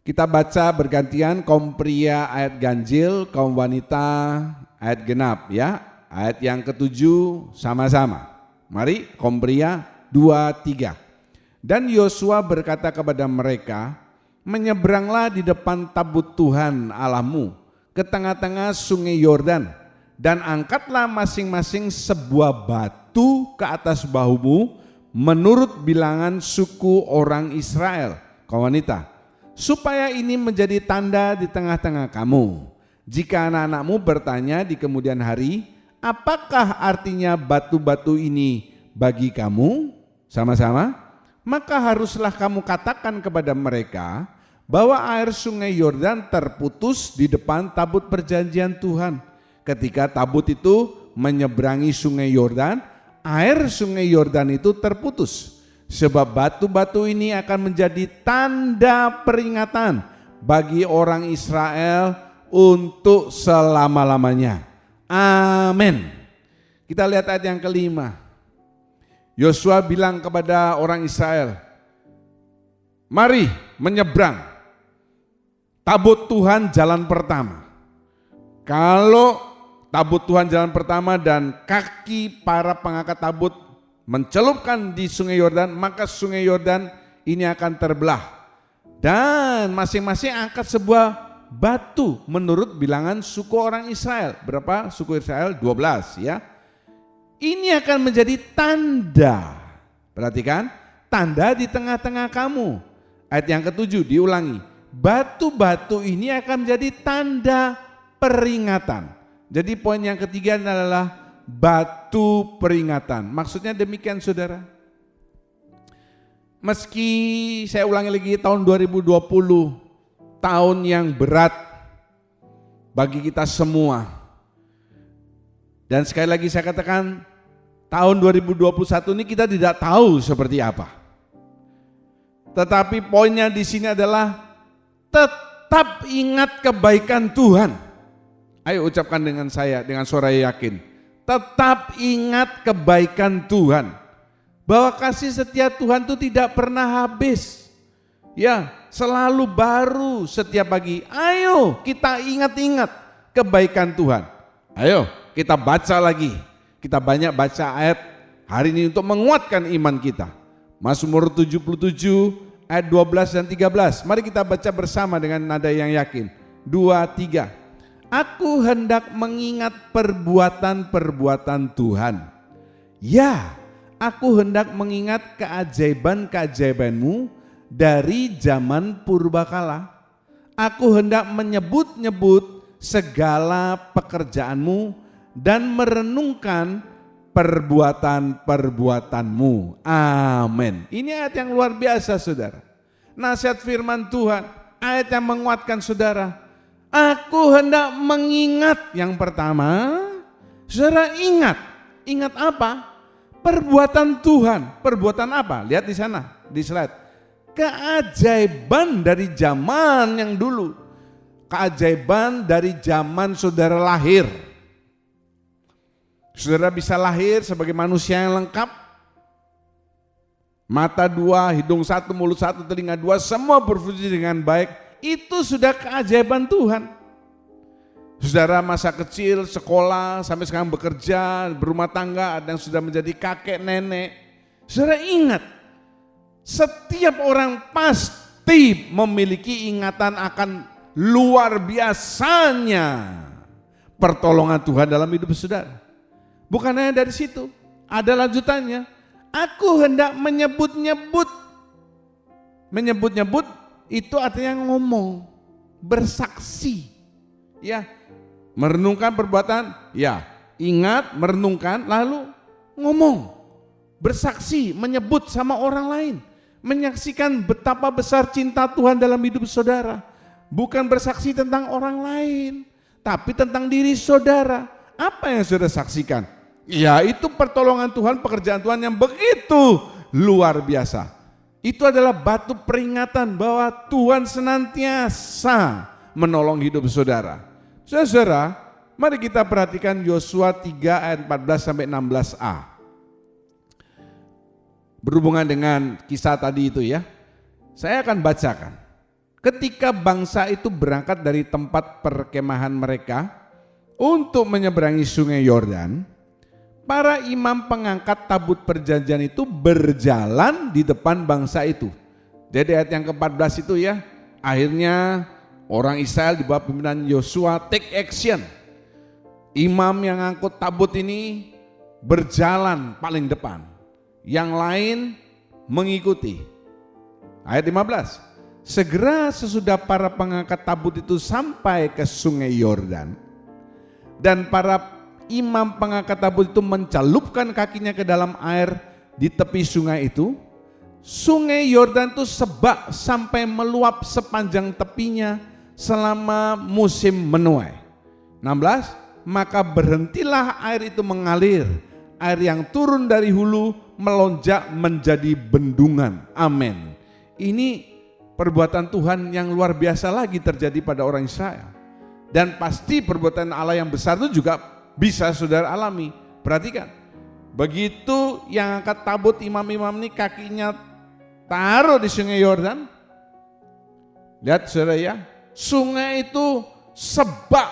Kita baca bergantian, kaum pria ayat ganjil, kaum wanita ayat genap ya. Ayat yang ketujuh sama-sama. Mari kaum pria 2, 3. Dan Yosua berkata kepada mereka, menyeberanglah di depan tabut Tuhan Allahmu ke tengah-tengah sungai Yordan, dan angkatlah masing-masing sebuah batu ke atas bahumu menurut bilangan suku orang Israel, kaum wanita, supaya ini menjadi tanda di tengah-tengah kamu. Jika anak-anakmu bertanya di kemudian hari, apakah artinya batu-batu ini bagi kamu? Sama-sama, maka haruslah kamu katakan kepada mereka bahwa air sungai Yordan terputus di depan tabut perjanjian Tuhan. Ketika tabut itu menyeberangi sungai Yordan, air sungai Yordan itu terputus. Sebab batu-batu ini akan menjadi tanda peringatan bagi orang Israel untuk selama-lamanya. Amin. Kita lihat ayat yang kelima. Yosua bilang kepada orang Israel, mari menyeberang. Tabut Tuhan jalan pertama. Kalau tabut Tuhan jalan pertama dan kaki para pengangkat tabut mencelupkan di sungai Yordan, maka sungai Yordan ini akan terbelah. Dan masing-masing angkat sebuah batu menurut bilangan suku orang Israel. Berapa suku Israel? 12 ya. Ini akan menjadi tanda. Perhatikan, tanda di tengah-tengah kamu. Ayat yang ketujuh diulangi. Batu-batu ini akan menjadi tanda peringatan. Jadi poin yang ketiga adalah batu peringatan. Maksudnya demikian saudara. Meski saya ulangi lagi, tahun 2020 tahun yang berat bagi kita semua. Dan sekali lagi saya katakan, tahun 2021 ini kita tidak tahu seperti apa. Tetapi poinnya di sini adalah tetap ingat kebaikan Tuhan. Ayo ucapkan dengan saya, dengan suara yakin. Tetap ingat kebaikan Tuhan. Bahwa kasih setia Tuhan itu tidak pernah habis. Ya, selalu baru setiap pagi. Ayo kita ingat-ingat kebaikan Tuhan. Ayo kita baca lagi. Kita banyak baca ayat hari ini untuk menguatkan iman kita. Mazmur 77 ayat 12 dan 13. Mari kita baca bersama dengan nada yang yakin. 2, 3. Aku hendak mengingat perbuatan-perbuatan Tuhan. Ya, aku hendak mengingat keajaiban-keajaibanmu dari zaman purbakala. Aku hendak menyebut-nyebut segala pekerjaanmu dan merenungkan perbuatan-perbuatanmu. Amin. Ini ayat yang luar biasa saudara. Nasihat firman Tuhan, ayat yang menguatkan saudara. Aku hendak mengingat, yang pertama, saudara ingat apa? Perbuatan Tuhan. Perbuatan apa? Lihat di sana, di slide. Keajaiban dari zaman yang dulu. Keajaiban dari zaman saudara lahir. Saudara bisa lahir sebagai manusia yang lengkap. Mata 2, hidung 1, mulut 1, telinga 2, semua berfungsi dengan baik. Itu sudah keajaiban Tuhan. Saudara masa kecil, sekolah, sampai sekarang bekerja, berumah tangga, ada yang sudah menjadi kakek, nenek. Saudara ingat, setiap orang pasti memiliki ingatan akan luar biasanya pertolongan Tuhan dalam hidup saudara. Bukan hanya dari situ, ada lanjutannya. Aku hendak menyebut-nyebut. Menyebut-nyebut itu artinya ngomong, bersaksi, ya, merenungkan perbuatan, ya, ingat, merenungkan, lalu ngomong, bersaksi, menyebut sama orang lain, menyaksikan betapa besar cinta Tuhan dalam hidup saudara. Bukan bersaksi tentang orang lain, tapi tentang diri saudara. Apa yang saudara saksikan? Ya, itu pertolongan Tuhan, pekerjaan Tuhan yang begitu luar biasa. Itu adalah batu peringatan bahwa Tuhan senantiasa menolong hidup saudara. Saudara, mari kita perhatikan Yosua 3 ayat 14 sampai 16a. Berhubungan dengan kisah tadi itu ya. Saya akan bacakan. Ketika bangsa itu berangkat dari tempat perkemahan mereka untuk menyeberangi sungai Yordan, para imam pengangkat tabut perjanjian itu berjalan di depan bangsa itu. Jadi ayat yang ke-14 itu ya, akhirnya orang Israel di bawah pimpinan Yosua take action. Imam yang angkut tabut ini berjalan paling depan, yang lain mengikuti. Ayat 15. Segera sesudah para pengangkat tabut itu sampai ke sungai Yordan, dan para imam pengangkat tabut itu mencelupkan kakinya ke dalam air di tepi sungai itu, sungai Yordan itu sebak sampai meluap sepanjang tepinya selama musim menuai. 16. Maka berhentilah air itu mengalir, air yang turun dari hulu melonjak menjadi bendungan. Amin. Ini perbuatan Tuhan yang luar biasa lagi terjadi pada orang Israel. Dan pasti perbuatan Allah yang besar itu juga bisa saudara alami. Perhatikan, begitu yang angkat tabut imam-imam ini kakinya taruh di sungai Yordan, lihat saudara ya, sungai itu sebak,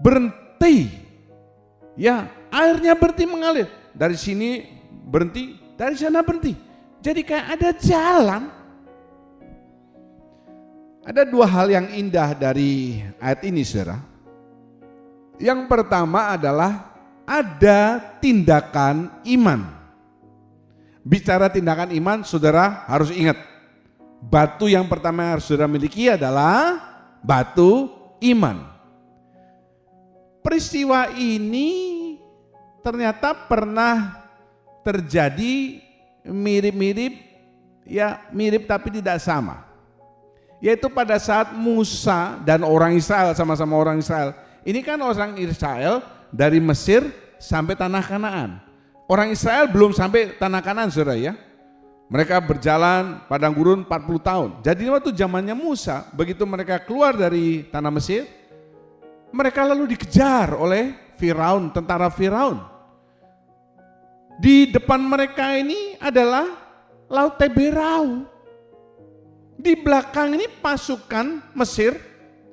berhenti, ya airnya berhenti mengalir. Dari sini berhenti, dari sana berhenti. Jadi kayak ada jalan. Ada dua hal yang indah dari ayat ini saudara. Yang pertama adalah ada tindakan iman. Bicara tindakan iman, saudara harus ingat, batu yang pertama yang harus saudara miliki adalah batu iman. Peristiwa ini ternyata pernah terjadi mirip-mirip, ya mirip tapi tidak sama. Yaitu pada saat Musa dan orang Israel, sama-sama orang Israel. Ini kan orang Israel dari Mesir sampai tanah Kanaan. Orang Israel belum sampai tanah Kanaan saudara ya. Mereka berjalan padang gurun 40 tahun. Jadi waktu zamannya Musa, begitu mereka keluar dari tanah Mesir, mereka lalu dikejar oleh Firaun, tentara Firaun. Di depan mereka ini adalah Laut Teberau. Di belakang ini pasukan Mesir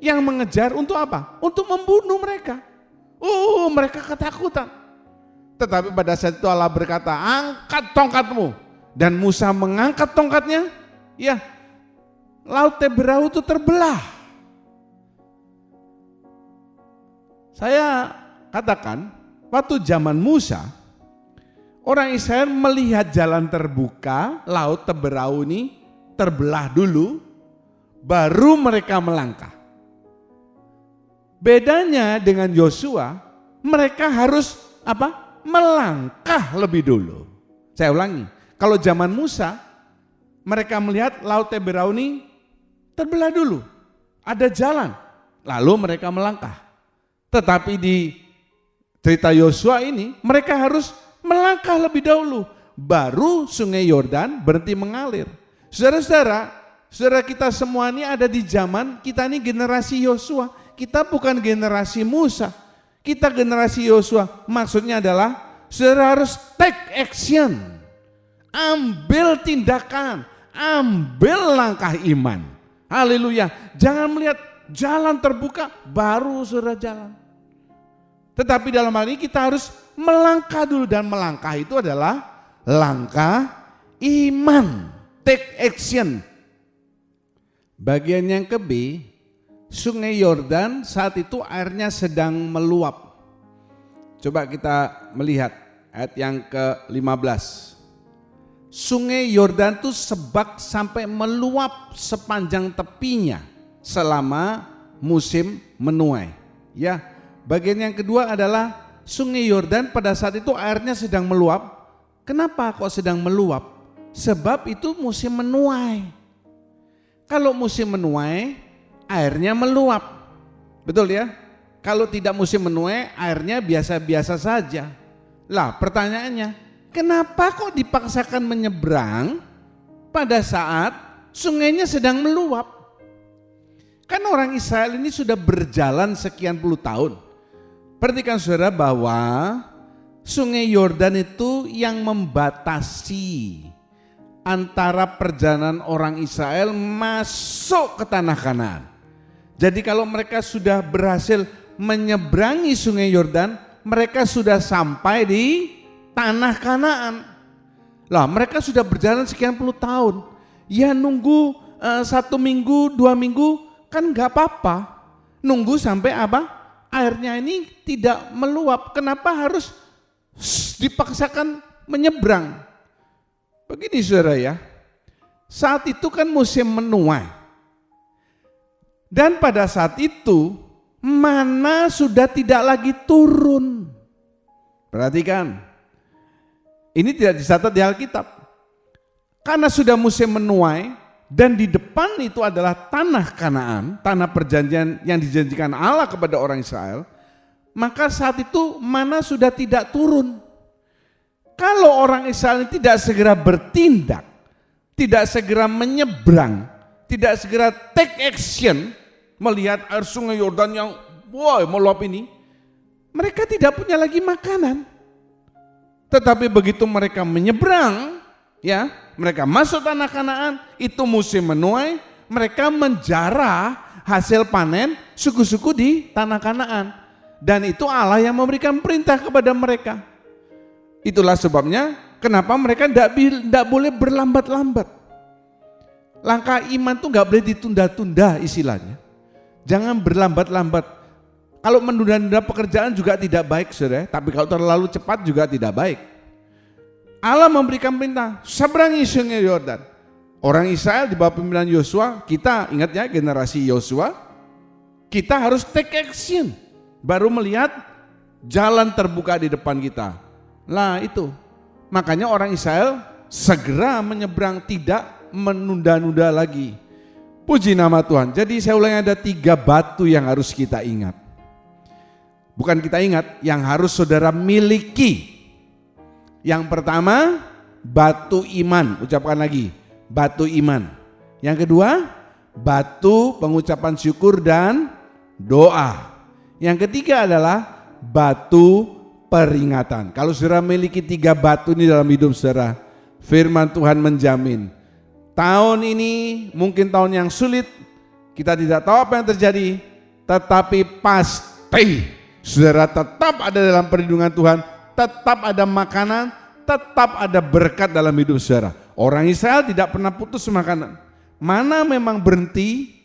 yang mengejar untuk apa? Untuk membunuh mereka. Mereka ketakutan. Tetapi pada saat itu Allah berkata, angkat tongkatmu. Dan Musa mengangkat tongkatnya, ya Laut Teberau itu terbelah. Saya katakan, waktu zaman Musa, orang Israel melihat jalan terbuka, Laut Teberau ini terbelah dulu, baru mereka melangkah. Bedanya dengan Yosua, mereka harus apa? Melangkah lebih dulu. Saya ulangi, kalau zaman Musa, mereka melihat Laut Teberau ini terbelah dulu, ada jalan, lalu mereka melangkah. Tetapi di cerita Yosua ini, mereka harus melangkah lebih dahulu, baru sungai Yordan berhenti mengalir. Saudara-saudara, saudara kita semua ini ada di zaman, kita ini generasi Yosua, kita bukan generasi Musa, kita generasi Yosua. Maksudnya adalah saudara harus take action, ambil tindakan, ambil langkah iman. Haleluya, jangan melihat jalan terbuka baru saudara jalan. Tetapi dalam hal ini kita harus melangkah dulu, dan melangkah itu adalah langkah iman. Take action. Bagian yang ke-B, sungai Yordan saat itu airnya sedang meluap. Coba kita melihat ayat yang ke-15. Sungai Yordan itu sebak sampai meluap sepanjang tepinya selama musim menuai. Ya, Bagian yang kedua adalah Sungai Yordan pada saat itu airnya sedang meluap. Kenapa kok sedang meluap? Sebab itu musim menuai. Kalau musim menuai, airnya meluap. Betul ya? Kalau tidak musim menuai, airnya biasa-biasa saja. Lah pertanyaannya, kenapa kok dipaksakan menyeberang pada saat sungainya sedang meluap? Kan orang Israel ini sudah berjalan sekian puluh tahun. Perhatikan saudara bahwa Sungai Yordan itu yang membatasi antara perjalanan orang Israel masuk ke tanah Kanaan. Jadi kalau mereka sudah berhasil menyeberangi Sungai Yordan, mereka sudah sampai di tanah Kanaan. Lah mereka sudah berjalan sekian puluh tahun. Ya nunggu 1 minggu, 2 minggu kan gak apa-apa. Nunggu sampai apa? Airnya ini tidak meluap. Kenapa harus dipaksakan menyeberang? Begini saudara ya, saat itu kan musim menuai. Dan pada saat itu mana sudah tidak lagi turun. Perhatikan, ini tidak dicatat di Alkitab. Karena sudah musim menuai dan di depan itu adalah tanah Kanaan, tanah perjanjian yang dijanjikan Allah kepada orang Israel, maka saat itu mana sudah tidak turun. Kalau orang Israel tidak segera bertindak, tidak segera menyeberang, tidak segera take action, melihat air Sungai Yordan yang meluap ini, mereka tidak punya lagi makanan. Tetapi begitu mereka menyeberang, ya, mereka masuk tanah Kanaan, itu musim menuai, mereka menjarah hasil panen suku-suku di tanah Kanaan. Dan itu Allah yang memberikan perintah kepada mereka. Itulah sebabnya kenapa mereka tidak boleh berlambat-lambat. Langkah iman tuh nggak boleh ditunda-tunda istilahnya. Jangan berlambat-lambat. Kalau menunda-nunda pekerjaan juga tidak baik, saudara. Tapi kalau terlalu cepat juga tidak baik. Allah memberikan perintah, seberangi Sungai Yordan. Orang Israel di bawah pimpinan Yosua, kita ingat ya generasi Yosua, kita harus take action. Baru melihat jalan terbuka di depan kita. Lah itu, makanya orang Israel segera menyeberang, tidak menunda-nunda lagi. Puji nama Tuhan. Jadi saya ulangi, ada 3 batu yang harus kita ingat. Bukan kita ingat, yang harus saudara miliki. Yang pertama, batu iman. Ucapkan lagi, batu iman. Yang kedua, batu pengucapan syukur dan doa. Yang ketiga adalah batu peringatan. Kalau saudara memiliki 3 batu ini dalam hidup saudara, firman Tuhan menjamin tahun ini mungkin tahun yang sulit, kita tidak tahu apa yang terjadi, tetapi pasti saudara tetap ada dalam perlindungan Tuhan, tetap ada makanan, tetap ada berkat dalam hidup saudara. Orang Israel tidak pernah putus makanan. Mana memang berhenti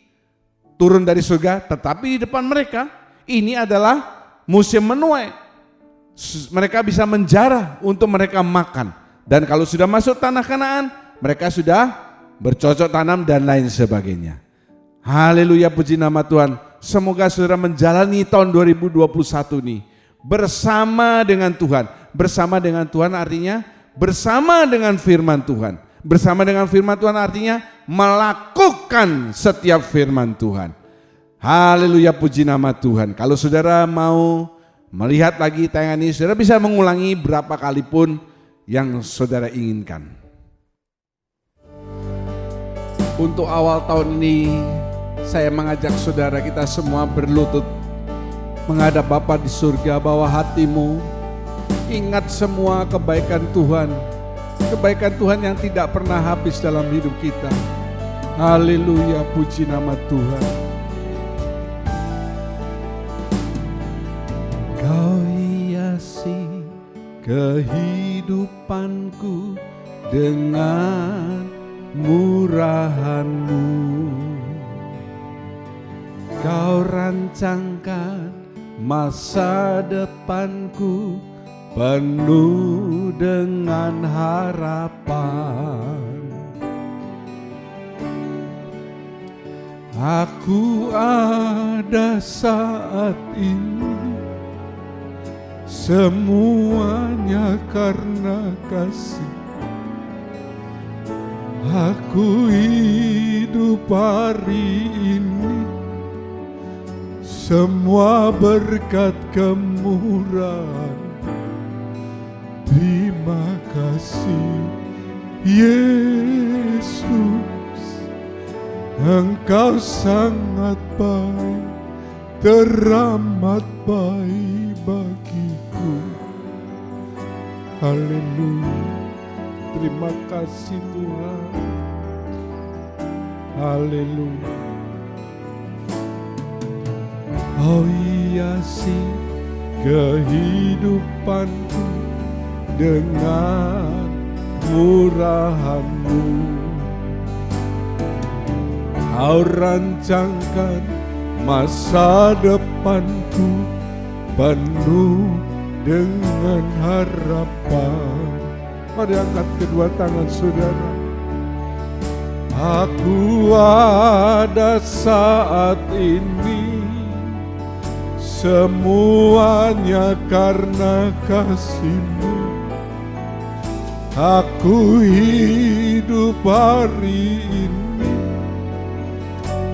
turun dari surga, tetapi di depan mereka ini adalah musim menuai. Mereka bisa menjarah untuk mereka makan. Dan kalau sudah masuk tanah Kanaan, mereka sudah bercocok tanam dan lain sebagainya. Haleluya, puji nama Tuhan. Semoga saudara menjalani tahun 2021 ini bersama dengan Tuhan. Bersama dengan Tuhan artinya bersama dengan firman Tuhan. Bersama dengan firman Tuhan artinya melakukan setiap firman Tuhan. Haleluya, puji nama Tuhan. Kalau saudara mau melihat lagi tayangan ini, saudara bisa mengulangi berapa kali pun yang saudara inginkan. Untuk awal tahun ini, saya mengajak saudara kita semua berlutut menghadap Bapa di surga, bahwa hatimu ingat semua kebaikan Tuhan. Kebaikan Tuhan yang tidak pernah habis dalam hidup kita. Haleluya, puji nama Tuhan. Kau hiasi kehidupanku dengan murahan-Mu. Kau rancangkan masa depanku penuh dengan harapan. Aku ada saat ini semuanya karena kasih. Aku hidup hari ini semua berkat kemurahan. Terima kasih Yesus, Engkau sangat baik, teramat baik bagiku. Haleluya. Terima kasih Tuhan. Haleluya. Oh hiasi kehidupanku dengan murahan-Mu. Kau rancangkan masa depanku penuh dengan harapan. Mari angkat kedua tangan saudara. Aku ada saat ini semuanya karena kasih-Mu. Aku hidup hari ini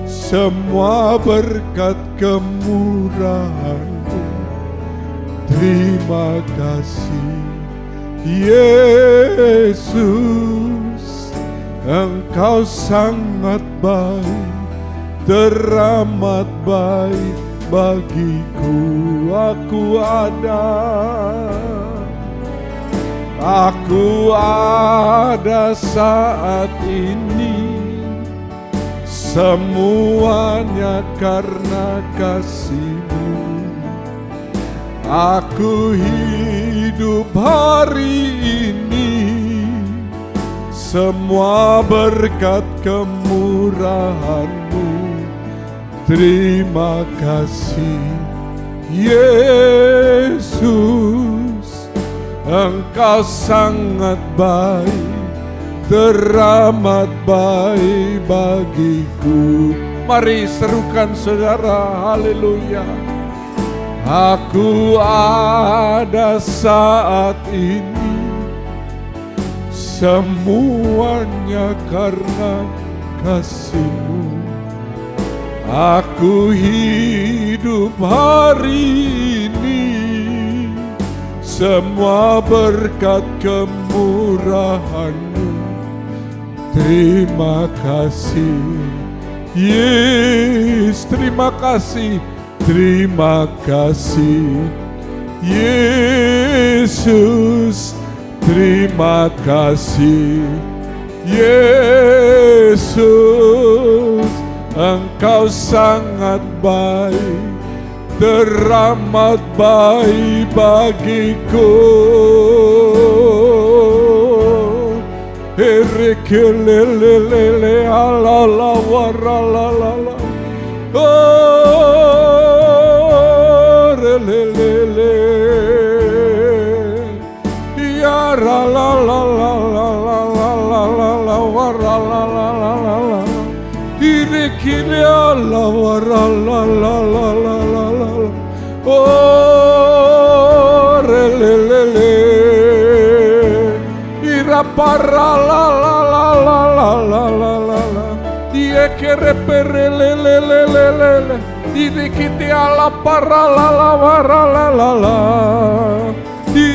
semua berkat kemurahan-Mu. Terima kasih Yesus, Engkau sangat baik, teramat baik bagiku. Aku ada saat ini semuanya karena kasih-Mu. Aku hidup hari ini semua berkat kemurahan-Mu. Terima kasih Yesus, Engkau sangat baik, teramat baik bagiku. Mari serukan saudara, haleluya. Aku ada saat ini semuanya karena kasih-Mu. Aku hidup hari ini semua berkat kemurahan-Mu. Terima kasih Yesus, terima kasih. Terima kasih Yesus, terima kasih Yesus, Engkau sangat baik, teramat baik bagiku. Erekelelele alala waralalala. Oh, relelele, ya la la la la la la la la la la la la la la, irekile la la la la la la la, oh, relelele, ira para la la la la la la la la. Dia kere perelelelelele, di kiti ala para la la para la la la, di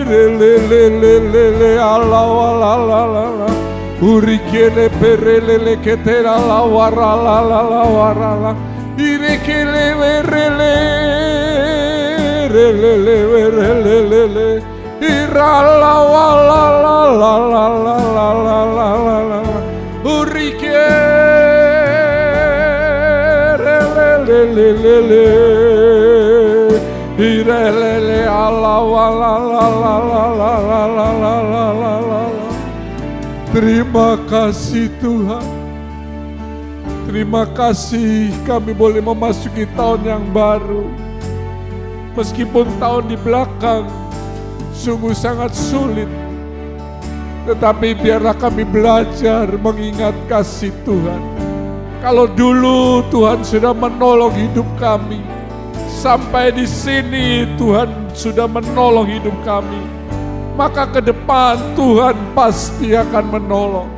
relelelelele ala la la la la, urikele perelele ketera la wara la la la wara la, irekele verele, relele verelelele, irala wala la la la la la la la la. Urike relelelele, irelele ala wala la la la la la la la la la. Terima kasih Tuhan. Terima kasih kami boleh memasuki tahun yang baru. Meskipun tahun di belakang sungguh sangat sulit, tetapi biarlah kami belajar mengingat kasih Tuhan. Kalau dulu Tuhan sudah menolong hidup kami,
Sampai di sini Tuhan sudah menolong hidup kami. Maka ke depan Tuhan pasti akan menolong.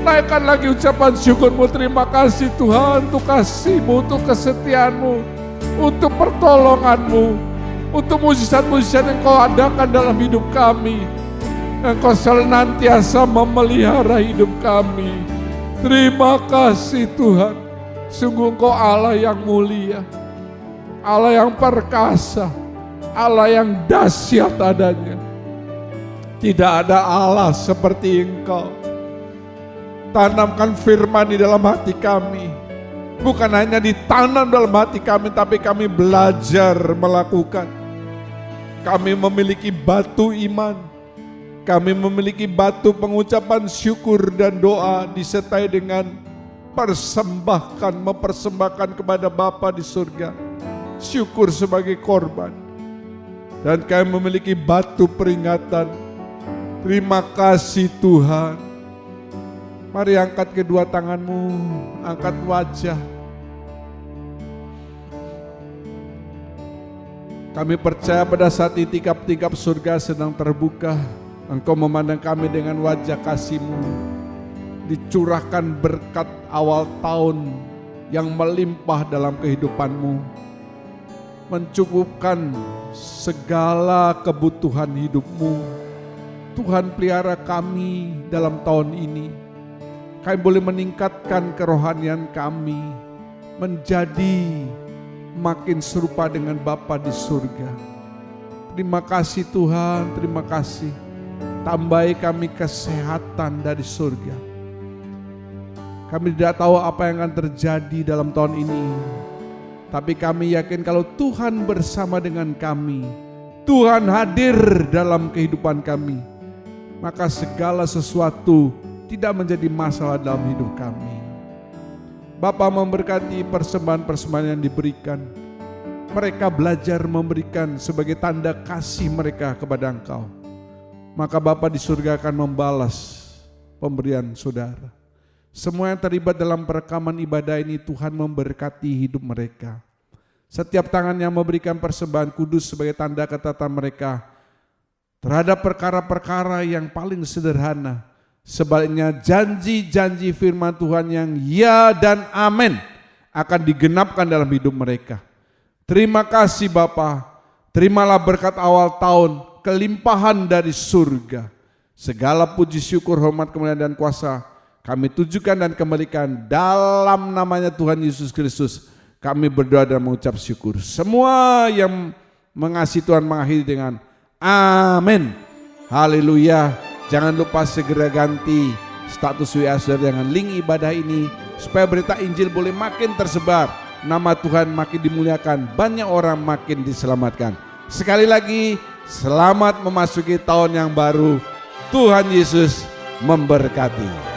Naikkan lagi ucapan syukurmu. Terima kasih Tuhan untuk kasih-Mu, untuk kesetiaan-Mu, untuk pertolongan-Mu, untuk mujizat-mujizat yang Kau adakan dalam hidup kami. Engkau senantiasa memelihara hidup kami. Terima kasih Tuhan. Sungguh Engkau Allah yang mulia, Allah yang perkasa, Allah yang dahsyat adanya. Tidak ada Allah seperti Engkau. Tanamkan firman di dalam hati kami. Bukan hanya ditanam dalam hati kami, tapi kami belajar melakukan. Kami memiliki batu iman. Kami memiliki batu pengucapan syukur dan doa disertai dengan mempersembahkan kepada Bapa di surga. Syukur sebagai korban. Dan kami memiliki batu peringatan. Terima kasih Tuhan. Mari angkat kedua tanganmu, angkat wajah. Kami percaya pada saat ini tingkap-tingkap surga sedang terbuka. Engkau memandang kami dengan wajah kasih-Mu. Dicurahkan berkat awal tahun yang melimpah dalam kehidupan-Mu. Mencukupkan segala kebutuhan hidup-Mu. Tuhan pelihara kami dalam tahun ini. Kami boleh meningkatkan kerohanian kami menjadi makin serupa dengan Bapa di surga. Terima kasih Tuhan, terima kasih. Tambahi kami kesehatan dari surga. Kami tidak tahu apa yang akan terjadi dalam tahun ini. Tapi kami yakin kalau Tuhan bersama dengan kami, Tuhan hadir dalam kehidupan kami, maka segala sesuatu tidak menjadi masalah dalam hidup kami. Bapa memberkati persembahan-persembahan yang diberikan. Mereka belajar memberikan sebagai tanda kasih mereka kepada Engkau. Maka Bapa di surga akan membalas pemberian saudara. Semua yang terlibat dalam perekaman ibadah ini Tuhan memberkati hidup mereka. Setiap tangan yang memberikan persembahan kudus sebagai tanda ketaatan mereka terhadap perkara-perkara yang paling sederhana. Sebaliknya janji-janji firman Tuhan yang ya dan amin akan digenapkan dalam hidup mereka. Terima kasih Bapa. Terimalah berkat awal tahun, kelimpahan dari surga. Segala puji syukur, hormat, kemuliaan dan kuasa kami tujukan dan kembalikan dalam namanya Tuhan Yesus Kristus. Kami berdoa dan mengucap syukur. Semua yang mengasihi Tuhan mengakhiri dengan amin. Haleluya. Jangan lupa segera ganti status WA saudara dengan link ibadah ini supaya berita Injil boleh makin tersebar. Nama Tuhan makin dimuliakan, banyak orang makin diselamatkan. Sekali lagi, selamat memasuki tahun yang baru. Tuhan Yesus memberkati.